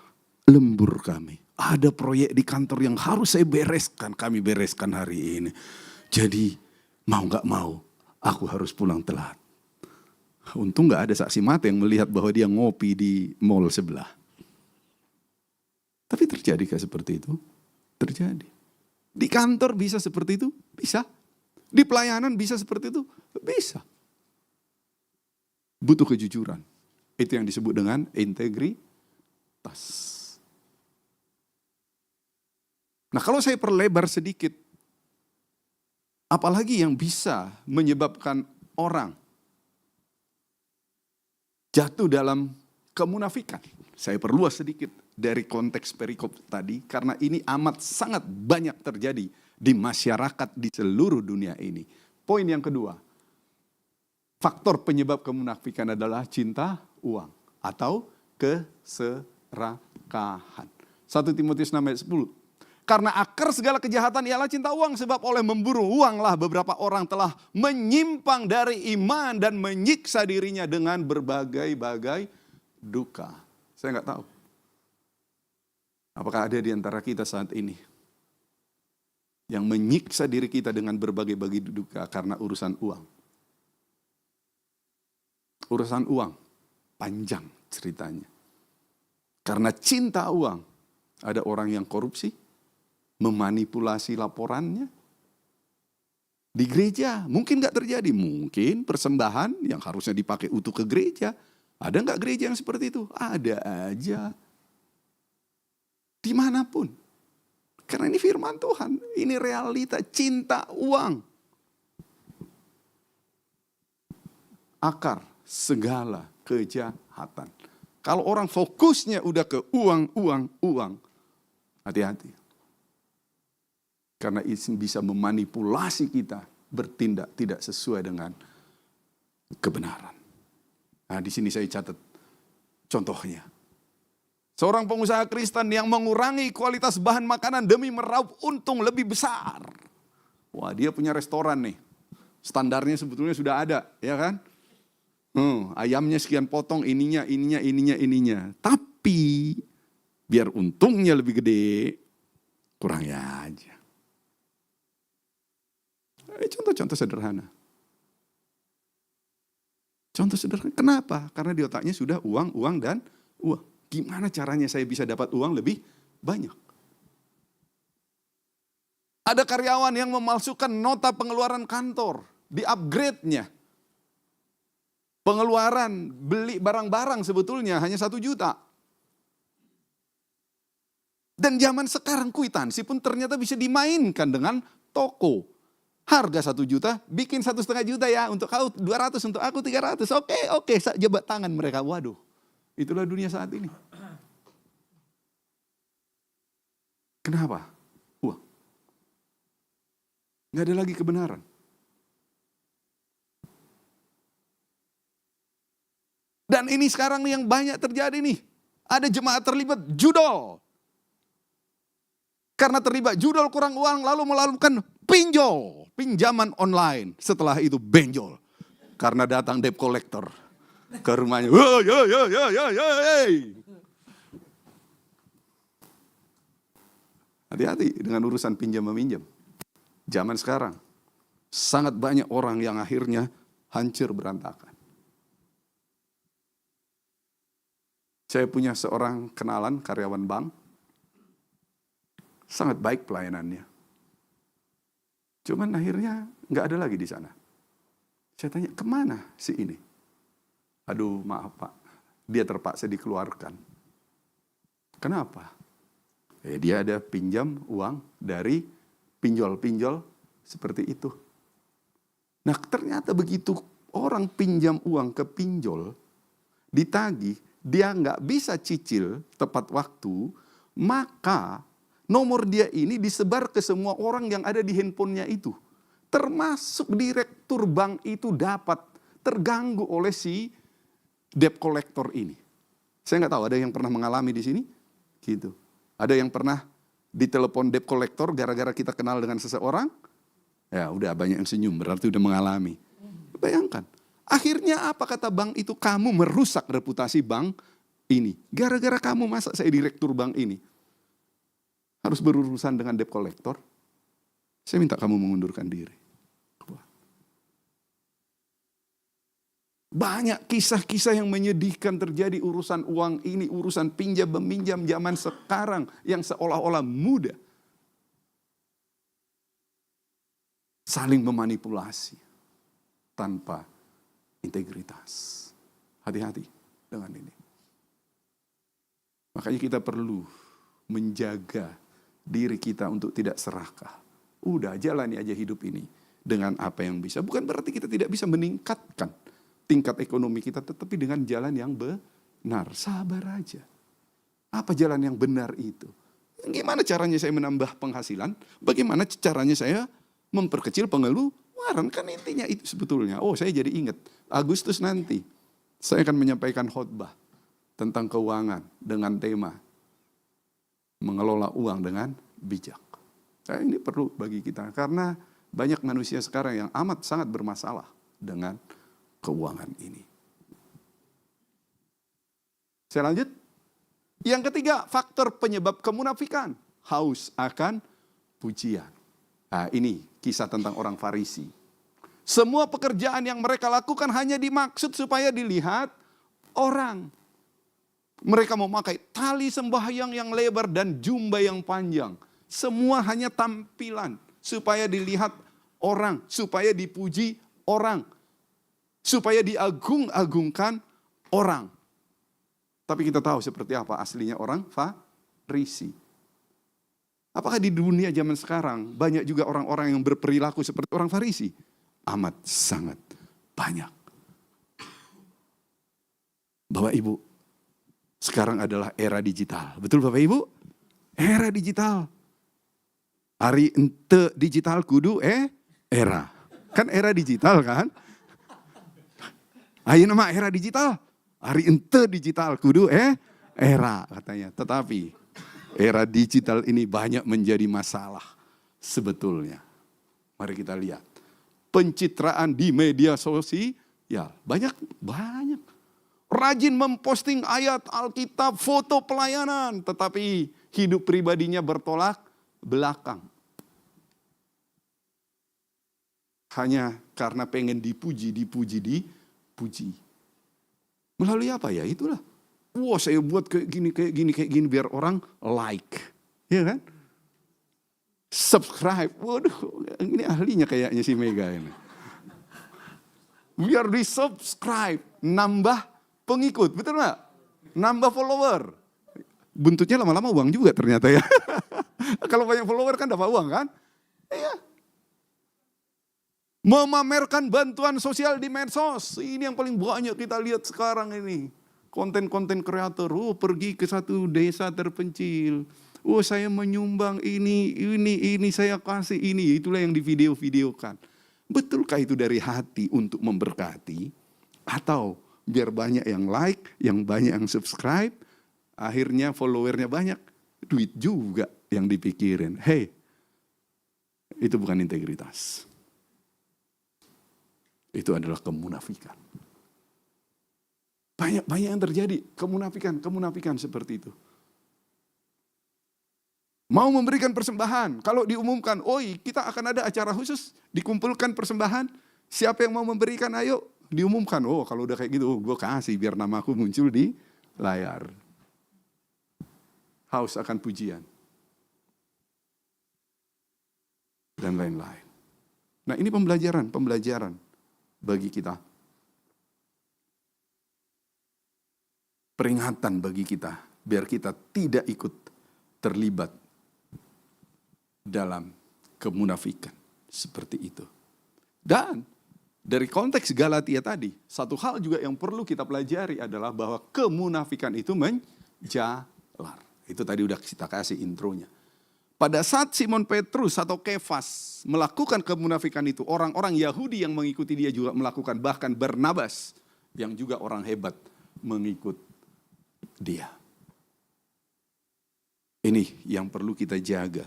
Speaker 1: lembur kami. Ada proyek di kantor yang harus saya bereskan. Kami bereskan hari ini. Jadi mau gak mau, aku harus pulang telat. Untung gak ada saksi mata yang melihat bahwa dia ngopi di mall sebelah. Tapi terjadi kayak seperti itu? Terjadi. Di kantor bisa seperti itu? Bisa. Di pelayanan bisa seperti itu? Bisa. Butuh kejujuran. Itu yang disebut dengan integritas. Nah, kalau saya perlebar sedikit, apalagi yang bisa menyebabkan orang jatuh dalam kemunafikan. Saya perluas sedikit dari konteks perikop tadi, karena ini amat sangat banyak terjadi di masyarakat di seluruh dunia ini. Poin yang kedua, faktor penyebab kemunafikan adalah cinta uang atau keserakahan. 1 Timotius 6 ayat 10. Karena akar segala kejahatan ialah cinta uang, sebab oleh memburu uanglah beberapa orang telah menyimpang dari iman dan menyiksa dirinya dengan berbagai-bagai duka. Saya nggak tahu. Apakah ada di antara kita saat ini yang menyiksa diri kita dengan berbagai-bagai duka karena urusan uang? Urusan uang panjang ceritanya. Karena cinta uang, ada orang yang korupsi, memanipulasi laporannya. Di gereja mungkin gak terjadi, mungkin persembahan yang harusnya dipakai utuh ke gereja. Ada gak gereja yang seperti itu? Ada aja. Dimanapun. Karena ini firman Tuhan, ini realita cinta uang. Akar segala kejahatan. Kalau orang fokusnya udah ke uang, hati-hati. Karena itu bisa memanipulasi kita bertindak tidak sesuai dengan kebenaran. Nah, di sini saya catat contohnya. Seorang pengusaha Kristen yang mengurangi kualitas bahan makanan demi meraup untung lebih besar. Wah, dia punya restoran nih. Standarnya sebetulnya sudah ada, ya kan? Ayamnya sekian potong, ininya. Tapi biar untungnya lebih gede, kurangnya aja. Contoh-contoh sederhana. Contoh sederhana, kenapa? Karena di otaknya sudah uang, dan uang. Gimana caranya saya bisa dapat uang lebih banyak? Ada karyawan yang memalsukan nota pengeluaran kantor, di-upgrade-nya. Pengeluaran beli barang-barang sebetulnya hanya 1 juta. Dan zaman sekarang kwitansi pun ternyata bisa dimainkan dengan toko. Harga 1 juta, bikin 1,5 juta ya, untuk kau 200, untuk aku 300. Oke, jabat tangan mereka. Waduh, itulah dunia saat ini. Kenapa? Uang. Nggak ada lagi kebenaran. Dan ini sekarang yang banyak terjadi nih. Ada jemaat terlibat judol. Karena terlibat judol kurang uang, lalu melakukan pinjaman online. Setelah itu benjol. Karena datang debt collector ke rumahnya. Hati-hati dengan urusan pinjam-meminjam. Zaman sekarang, sangat banyak orang yang akhirnya hancur berantakan. Saya punya seorang kenalan karyawan bank, sangat baik pelayanannya. Cuman akhirnya nggak ada lagi di sana. Saya tanya, kemana si ini? Aduh maaf Pak, dia terpaksa dikeluarkan. Kenapa? Dia ada pinjam uang dari pinjol-pinjol seperti itu. Nah ternyata begitu orang pinjam uang ke pinjol, ditagih, dia nggak bisa cicil tepat waktu, maka nomor dia ini disebar ke semua orang yang ada di handphonenya itu. Termasuk direktur bank itu dapat terganggu oleh si debt collector ini. Saya nggak tahu ada yang pernah mengalami di sini? Gitu. Ada yang pernah ditelepon debt collector gara-gara kita kenal dengan seseorang? Ya udah banyak yang senyum, berarti udah mengalami. Bayangkan. Akhirnya apa kata bank itu? Kamu merusak reputasi bank ini. Gara-gara kamu, masa saya direktur bank ini harus berurusan dengan debt collector? Saya minta kamu mengundurkan diri. Banyak kisah-kisah yang menyedihkan terjadi urusan uang ini, urusan pinjam-meminjam zaman sekarang yang seolah-olah mudah. Saling memanipulasi tanpa integritas. Hati-hati dengan ini. Makanya kita perlu menjaga diri kita untuk tidak serakah. Udah jalani aja hidup ini dengan apa yang bisa. Bukan berarti kita tidak bisa meningkatkan tingkat ekonomi kita, tetapi dengan jalan yang benar. Sabar aja. Apa jalan yang benar itu? Gimana caranya saya menambah penghasilan? Bagaimana caranya saya memperkecil pengeluaran? Kan intinya itu sebetulnya. Oh, saya jadi ingat. Agustus nanti saya akan menyampaikan khotbah tentang keuangan dengan tema mengelola uang dengan bijak. Ini perlu bagi kita karena banyak manusia sekarang yang amat sangat bermasalah dengan keuangan ini. Saya lanjut. Yang ketiga, faktor penyebab kemunafikan. Haus akan pujian. Nah, ini kisah tentang orang Farisi. Semua pekerjaan yang mereka lakukan hanya dimaksud supaya dilihat orang. Mereka memakai tali sembahyang yang lebar dan jubah yang panjang. Semua hanya tampilan supaya dilihat orang, supaya dipuji orang, supaya diagung-agungkan orang. Tapi kita tahu seperti apa aslinya orang Farisi. Apakah di dunia zaman sekarang banyak juga orang-orang yang berperilaku seperti orang Farisi? Amat sangat banyak. Bapak Ibu, sekarang adalah era digital. Betul Bapak Ibu? Era digital. Hari ente digital kudu era. Kan era digital kan? Ayo nama era digital. Hari ente digital kudu era katanya. Tetapi era digital ini banyak menjadi masalah sebetulnya. Mari kita lihat. pencitraan di media sosial. Banyak. Rajin memposting ayat Alkitab, foto pelayanan, tetapi hidup pribadinya bertolak belakang. Hanya karena pengen dipuji. Melalui apa ya? Itulah. Wah, saya buat kayak gini biar orang like. Ya kan? Subscribe. Waduh, ini ahlinya kayaknya si Mega ini. Biar di subscribe, nambah pengikut, betul nggak? Nambah follower. Buntutnya lama-lama uang juga ternyata ya. Kalau banyak follower kan dapat uang kan? Iya. Memamerkan bantuan sosial di medsos. Ini yang paling banyak kita lihat sekarang ini. Konten-konten kreator, pergi ke satu desa terpencil. Saya menyumbang ini saya kasih ini. Itulah yang di video-videokan. Betulkah itu dari hati untuk memberkati? Atau biar banyak yang like, yang banyak yang subscribe, akhirnya followernya banyak, duit juga yang dipikirin. Hey, itu bukan integritas. Itu adalah kemunafikan. Banyak yang terjadi, kemunafikan seperti itu. Mau memberikan persembahan, kalau diumumkan, kita akan ada acara khusus, dikumpulkan persembahan, siapa yang mau memberikan, ayo diumumkan. Kalau udah kayak gitu, gue kasih biar namaku muncul di layar. Haus akan pujian. Dan lain-lain. Nah, ini pembelajaran bagi kita. Peringatan bagi kita, biar kita tidak ikut terlibat dalam kemunafikan seperti itu. Dan dari konteks Galatia tadi, satu hal juga yang perlu kita pelajari adalah bahwa kemunafikan itu menjalar. Itu tadi udah kita kasih intronya. Pada saat Simon Petrus atau Kefas melakukan kemunafikan itu, orang-orang Yahudi yang mengikuti dia juga melakukan, bahkan Barnabas yang juga orang hebat mengikut dia. Ini yang perlu kita jaga.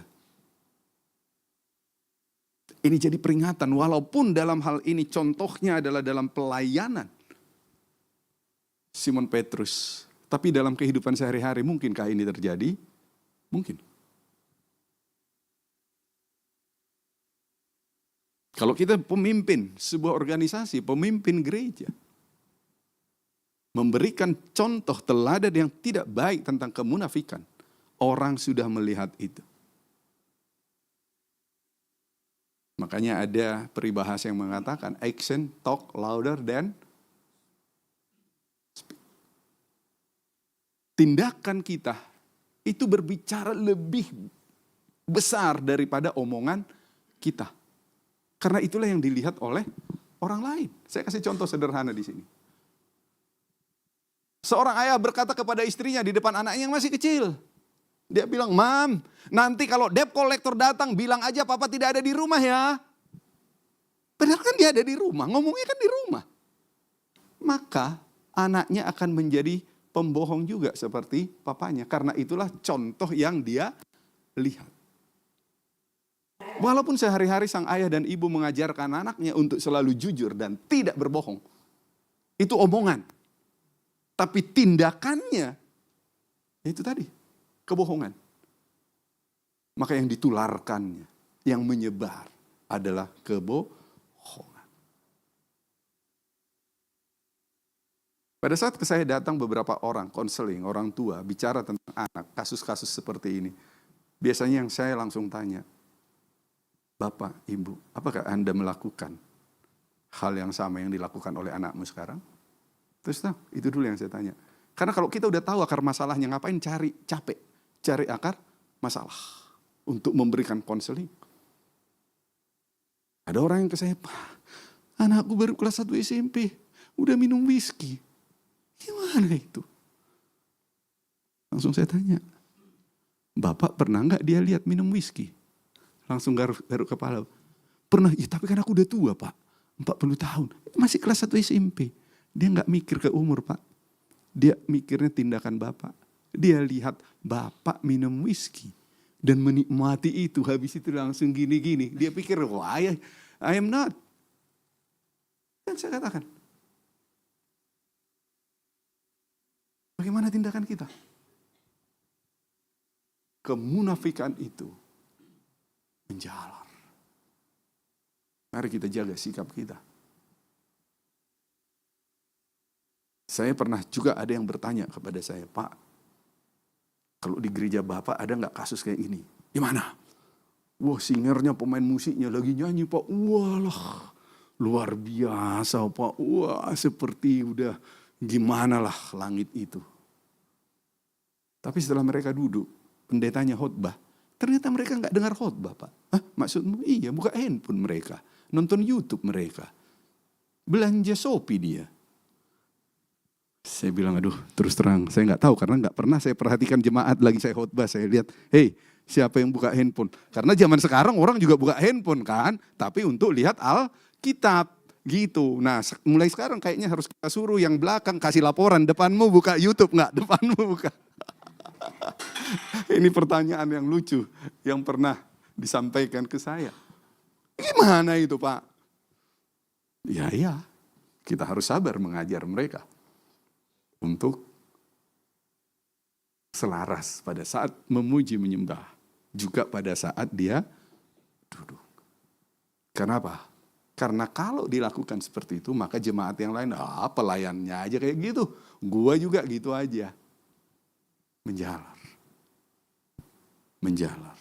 Speaker 1: Ini jadi peringatan, walaupun dalam hal ini contohnya adalah dalam pelayanan Simon Petrus. Tapi dalam kehidupan sehari-hari mungkinkah ini terjadi? Mungkin. Kalau kita pemimpin sebuah organisasi, pemimpin gereja, memberikan contoh teladan yang tidak baik tentang kemunafikan, orang sudah melihat itu. Makanya ada peribahasa yang mengatakan action talk louder than speak. Tindakan kita itu berbicara lebih besar daripada omongan kita. Karena itulah yang dilihat oleh orang lain. Saya kasih contoh sederhana di sini. Seorang ayah berkata kepada istrinya di depan anaknya yang masih kecil. Dia bilang, "Mam, nanti kalau debt collector datang bilang aja papa tidak ada di rumah ya." Benar kan dia ada di rumah, ngomongnya kan di rumah. Maka anaknya akan menjadi pembohong juga seperti papanya. Karena itulah contoh yang dia lihat. Walaupun sehari-hari sang ayah dan ibu mengajarkan anaknya untuk selalu jujur dan tidak berbohong. Itu omongan. Tapi tindakannya, itu tadi. Kebohongan. Maka yang ditularkannya, yang menyebar adalah kebohongan. Pada saat saya datang beberapa orang, konseling, orang tua, bicara tentang anak, kasus-kasus seperti ini. Biasanya yang saya langsung tanya, Bapak, Ibu, apakah Anda melakukan hal yang sama yang dilakukan oleh anakmu sekarang? Terus itu dulu yang saya tanya. Karena kalau kita udah tahu akar masalahnya, ngapain cari akar masalah untuk memberikan konseling. Ada orang yang ke saya, "Pak, anakku baru kelas 1 SMP, udah minum whisky. Gimana itu?" Langsung saya tanya, "Bapak pernah nggak dia lihat minum whisky?" Langsung garuk kepala. "Pernah, ya, tapi kan aku udah tua, Pak. 40 tahun. Masih kelas 1 SMP. Dia nggak mikir ke umur, Pak. Dia mikirnya tindakan Bapak. Dia lihat Bapak minum whisky dan menikmati itu. Habis itu langsung gini-gini. Dia pikir, wah, I am not. Dan saya katakan, bagaimana tindakan kita? Kemunafikan itu menjalar. Mari kita jaga sikap kita. Saya pernah juga ada yang bertanya kepada saya, Pak, kalau di gereja Bapak ada nggak kasus kayak gini? Di mana? Wah, singernya, pemain musiknya lagi nyanyi, Pak. Walah, luar biasa, Pak. Wah, seperti udah gimana lah langit itu. Tapi setelah mereka duduk, pendetanya khotbah, ternyata mereka nggak dengar khotbah, Pak. Hah, maksudmu? Iya, buka handphone mereka, nonton YouTube mereka, belanja Shopee dia. Saya bilang, aduh, terus terang, saya nggak tahu karena nggak pernah saya perhatikan jemaat lagi saya khotbah. Saya lihat, hei, siapa yang buka handphone? Karena zaman sekarang orang juga buka handphone kan, tapi untuk lihat Alkitab gitu. Nah, mulai sekarang kayaknya harus kita suruh yang belakang kasih laporan, depanmu buka YouTube nggak? Depanmu buka. Ini pertanyaan yang lucu yang pernah disampaikan ke saya. Gimana itu, Pak? Ya, kita harus sabar mengajar mereka untuk selaras pada saat memuji menyembah, juga pada saat dia duduk. Kenapa? Karena kalau dilakukan seperti itu, maka jemaat yang lain, pelayannya aja kayak gitu, gua juga gitu aja. Menjalar.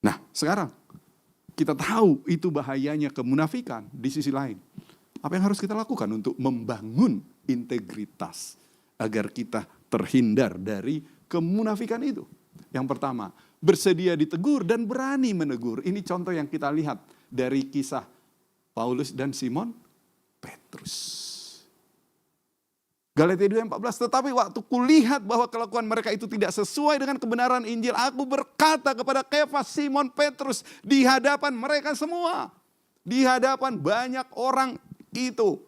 Speaker 1: Nah, sekarang kita tahu itu bahayanya kemunafikan. Di sisi lain, apa yang harus kita lakukan untuk membangun integritas agar kita terhindar dari kemunafikan itu? Yang pertama, bersedia ditegur dan berani menegur. Ini contoh yang kita lihat dari kisah Paulus dan Simon Petrus. Galatia 2:14, tetapi waktu kulihat bahwa kelakuan mereka itu tidak sesuai dengan kebenaran Injil, aku berkata kepada Kefas, Simon Petrus, di hadapan mereka semua, di hadapan banyak orang itu,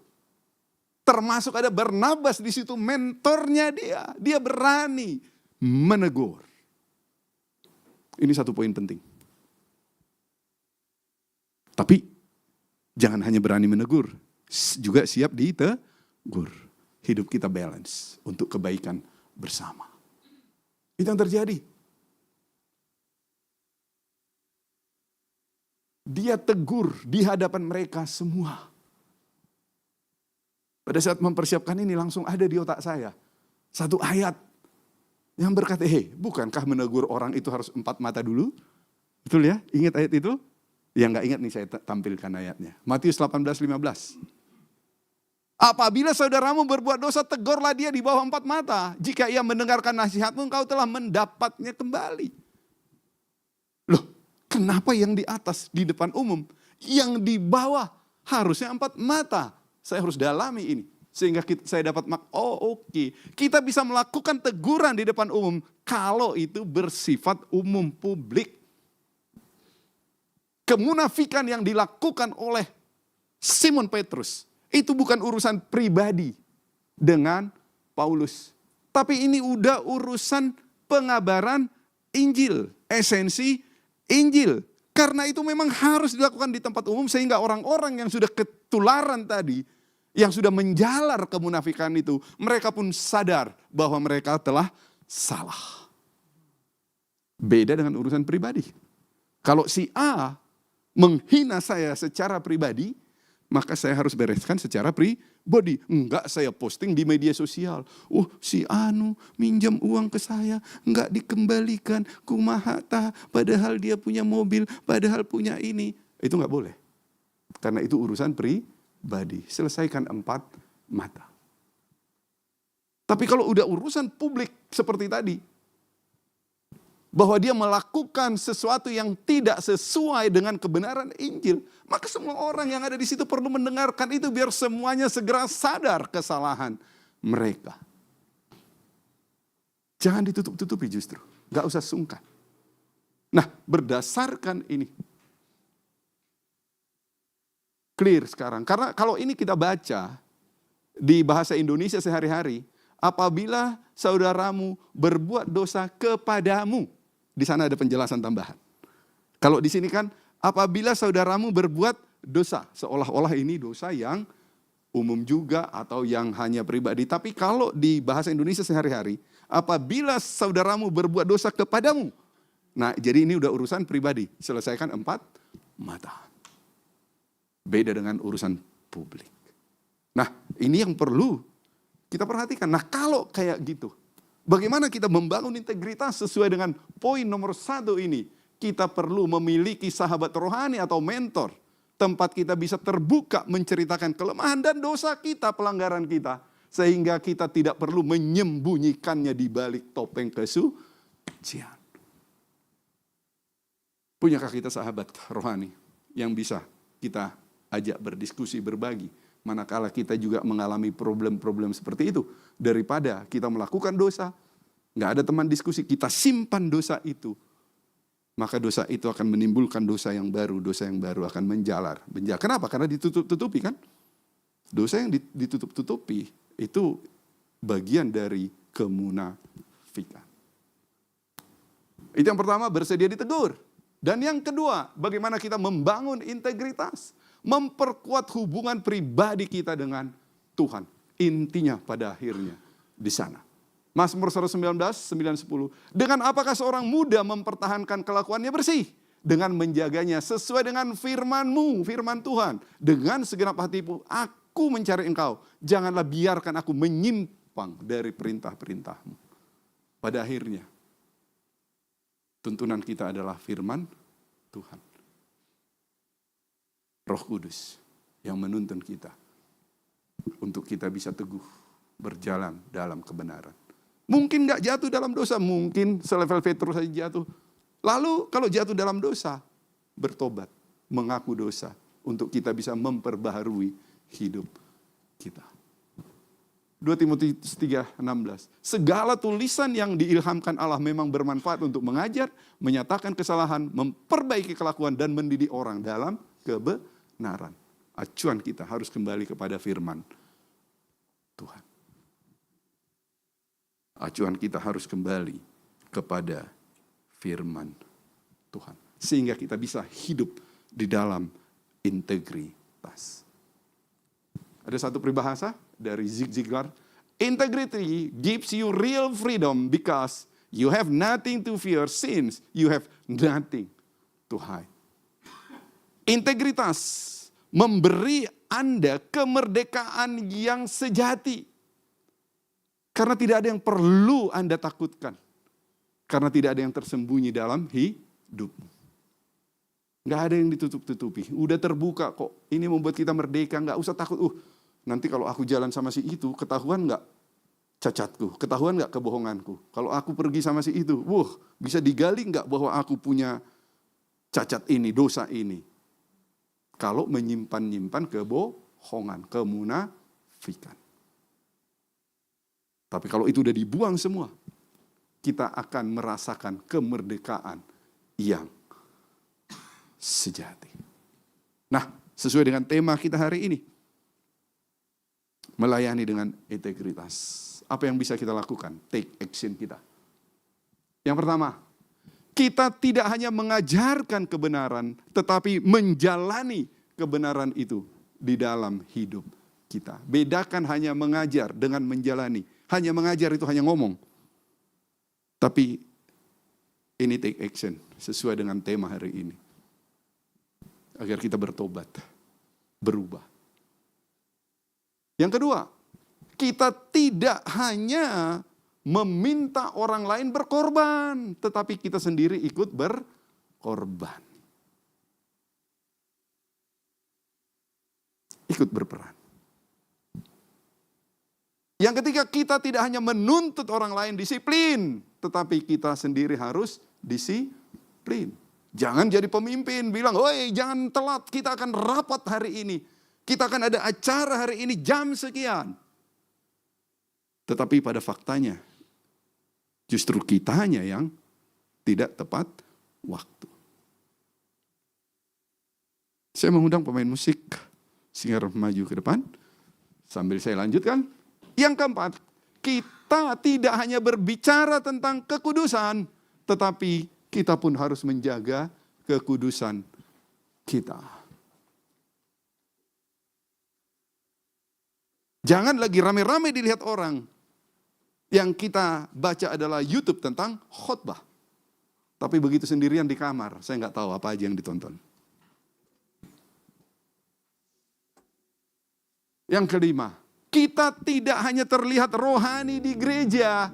Speaker 1: termasuk ada Barnabas di situ, mentornya dia berani menegur. Ini satu poin penting. Tapi jangan hanya berani menegur, juga siap ditegur. Hidup kita balance untuk kebaikan bersama. Itu yang terjadi. Dia tegur di hadapan mereka semua. Pada saat mempersiapkan ini langsung ada di otak saya satu ayat yang berkata, bukankah menegur orang itu harus 4 mata dulu? Betul ya? Ingat ayat itu? Yang nggak ingat nih saya tampilkan ayatnya. Matius 18:15. Apabila saudaramu berbuat dosa, tegurlah dia di bawah 4 mata. Jika ia mendengarkan nasihatmu, engkau telah mendapatnya kembali. Loh, kenapa yang di atas, di depan umum? Yang di bawah harusnya 4 mata. Saya harus dalami ini. Sehingga saya dapat oke. Kita bisa melakukan teguran di depan umum kalau itu bersifat umum publik. Kemunafikan yang dilakukan oleh Simon Petrus itu bukan urusan pribadi dengan Paulus. Tapi ini udah urusan pengabaran Injil, esensi Injil. Karena itu memang harus dilakukan di tempat umum sehingga orang-orang yang sudah ketularan tadi, yang sudah menjalar kemunafikan itu, mereka pun sadar bahwa mereka telah salah. Beda dengan urusan pribadi. Kalau si A menghina saya secara pribadi, maka saya harus bereskan secara pribadi. Enggak saya posting di media sosial. Si Anu minjam uang ke saya, enggak dikembalikan. Kumahata, padahal dia punya mobil, padahal punya ini. Itu enggak boleh. Karena itu urusan pribadi. Selesaikan 4 mata. Tapi kalau udah urusan publik seperti tadi, bahwa dia melakukan sesuatu yang tidak sesuai dengan kebenaran Injil, maka semua orang yang ada di situ perlu mendengarkan itu biar semuanya segera sadar kesalahan mereka. Jangan ditutup-tutupi justru, gak usah sungkan. Nah, berdasarkan ini, clear sekarang. Karena kalau ini kita baca di bahasa Indonesia sehari-hari, apabila saudaramu berbuat dosa kepadamu, di sana ada penjelasan tambahan. Kalau di sini kan, apabila saudaramu berbuat
Speaker 2: dosa. Seolah-olah ini dosa yang umum juga atau yang hanya pribadi. Tapi kalau di bahasa Indonesia sehari-hari, apabila saudaramu berbuat dosa kepadamu. Nah, jadi ini udah urusan pribadi. Selesaikan 4 mata. Beda dengan urusan publik. Nah, ini yang perlu kita perhatikan. Nah, kalau kayak gitu, bagaimana kita membangun integritas sesuai dengan poin nomor 1 ini? Kita perlu memiliki sahabat rohani atau mentor. Tempat kita bisa terbuka menceritakan kelemahan dan dosa kita, pelanggaran kita. Sehingga kita tidak perlu menyembunyikannya di balik topeng kesucian. Punyakah kita sahabat rohani yang bisa kita ajak berdiskusi, berbagi? Manakala kita juga mengalami problem-problem seperti itu. Daripada kita melakukan dosa, nggak ada teman diskusi, kita simpan dosa itu. Maka dosa itu akan menimbulkan dosa yang baru akan menjalar. Kenapa? Karena ditutup-tutupi kan? Dosa yang ditutup-tutupi itu bagian dari kemunafikan. Itu yang pertama, bersedia ditegur. Dan yang kedua, bagaimana kita membangun integritas. Memperkuat hubungan pribadi kita dengan Tuhan. Intinya pada akhirnya di sana. Mazmur 119, 9-10. Dengan apakah seorang muda mempertahankan kelakuannya bersih? Dengan menjaganya sesuai dengan firman-Mu, firman Tuhan. Dengan segenap hatiku, aku mencari Engkau. Janganlah biarkan aku menyimpang dari perintah-perintah-Mu. Pada akhirnya, tuntunan kita adalah firman Tuhan. Roh Kudus yang menuntun kita untuk kita bisa teguh berjalan dalam kebenaran. Mungkin gak jatuh dalam dosa, mungkin selevel Petrus saja jatuh. Lalu kalau jatuh dalam dosa, bertobat, mengaku dosa untuk kita bisa memperbaharui hidup kita. 2 Timotius 3:16. Segala tulisan yang diilhamkan Allah memang bermanfaat untuk mengajar, menyatakan kesalahan, memperbaiki kelakuan dan mendidik orang dalam kebenaran. Acuan kita harus kembali kepada firman Tuhan. Acuan kita harus kembali kepada firman Tuhan. Sehingga kita bisa hidup di dalam integritas. Ada satu peribahasa dari Zig Ziglar. Integrity gives you real freedom because you have nothing to fear since you have nothing to hide. Integritas memberi Anda kemerdekaan yang sejati. Karena tidak ada yang perlu Anda takutkan. Karena tidak ada yang tersembunyi dalam hidupmu. Nggak ada yang ditutup-tutupi. Udah terbuka kok. Ini membuat kita merdeka. Nggak usah takut. Nanti kalau aku jalan sama si itu, ketahuan nggak cacatku? Ketahuan nggak kebohonganku? Kalau aku pergi sama si itu, bisa digali nggak bahwa aku punya cacat ini, dosa ini? Kalau menyimpan kebohongan, kemunafikan. Tapi kalau itu udah dibuang semua, kita akan merasakan kemerdekaan yang sejati. Nah, sesuai dengan tema kita hari ini, melayani dengan integritas. Apa yang bisa kita lakukan? Take action kita. Yang pertama, kita tidak hanya mengajarkan kebenaran, tetapi menjalani kebenaran itu di dalam hidup kita. Bedakan hanya mengajar dengan menjalani. Hanya mengajar itu hanya ngomong. Tapi ini take action sesuai dengan tema hari ini. Agar kita bertobat, berubah. Yang kedua, kita tidak hanya meminta orang lain berkorban, tetapi kita sendiri ikut berkorban. Ikut berperan. Yang ketiga, kita tidak hanya menuntut orang lain disiplin, tetapi kita sendiri harus disiplin. Jangan jadi pemimpin, bilang, "Woi, jangan telat, kita akan rapat hari ini. Kita akan ada acara hari ini jam sekian." Tetapi pada faktanya, justru kitanya yang tidak tepat waktu. Saya mengundang pemain musik singer maju ke depan. Sambil saya lanjutkan. Yang keempat, kita tidak hanya berbicara tentang kekudusan, tetapi kita pun harus menjaga kekudusan kita. Jangan lagi rame-rame dilihat orang. Yang kita baca adalah YouTube tentang khotbah. Tapi begitu sendirian di kamar, saya nggak tahu apa aja yang ditonton. Yang kelima, kita tidak hanya terlihat rohani di gereja.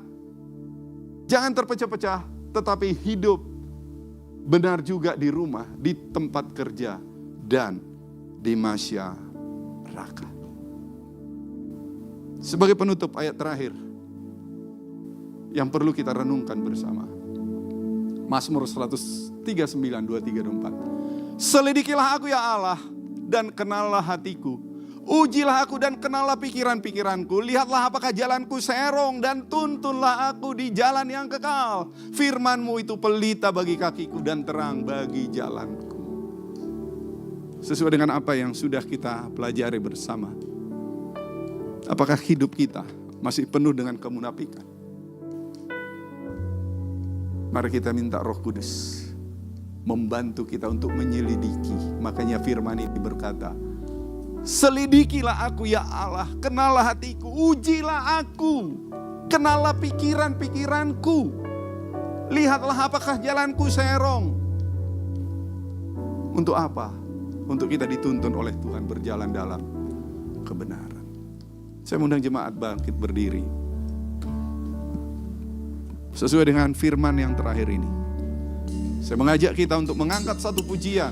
Speaker 2: Jangan terpecah-pecah, tetapi hidup benar juga di rumah, di tempat kerja, dan di masyarakat. Sebagai penutup ayat terakhir yang perlu kita renungkan bersama. Mazmur 139, 23, 24. Selidikilah aku ya Allah dan kenallah hatiku. Ujilah aku dan kenallah pikiran-pikiranku. Lihatlah apakah jalanku serong dan tuntunlah aku di jalan yang kekal. Firman-Mu itu pelita bagi kakiku dan terang bagi jalanku. Sesuai dengan apa yang sudah kita pelajari bersama. Apakah hidup kita masih penuh dengan kemunafikan? Mari kita minta Roh Kudus membantu kita untuk menyelidiki. Makanya firman ini berkata, selidikilah aku ya Allah, kenallah hatiku, ujilah aku, kenallah pikiran-pikiranku. Lihatlah apakah jalanku serong. Untuk apa? Untuk kita dituntun oleh Tuhan berjalan dalam kebenaran. Saya mengundang jemaat bangkit berdiri. Sesuai dengan firman yang terakhir ini. Saya mengajak kita untuk mengangkat satu pujian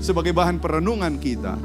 Speaker 2: sebagai bahan perenungan kita.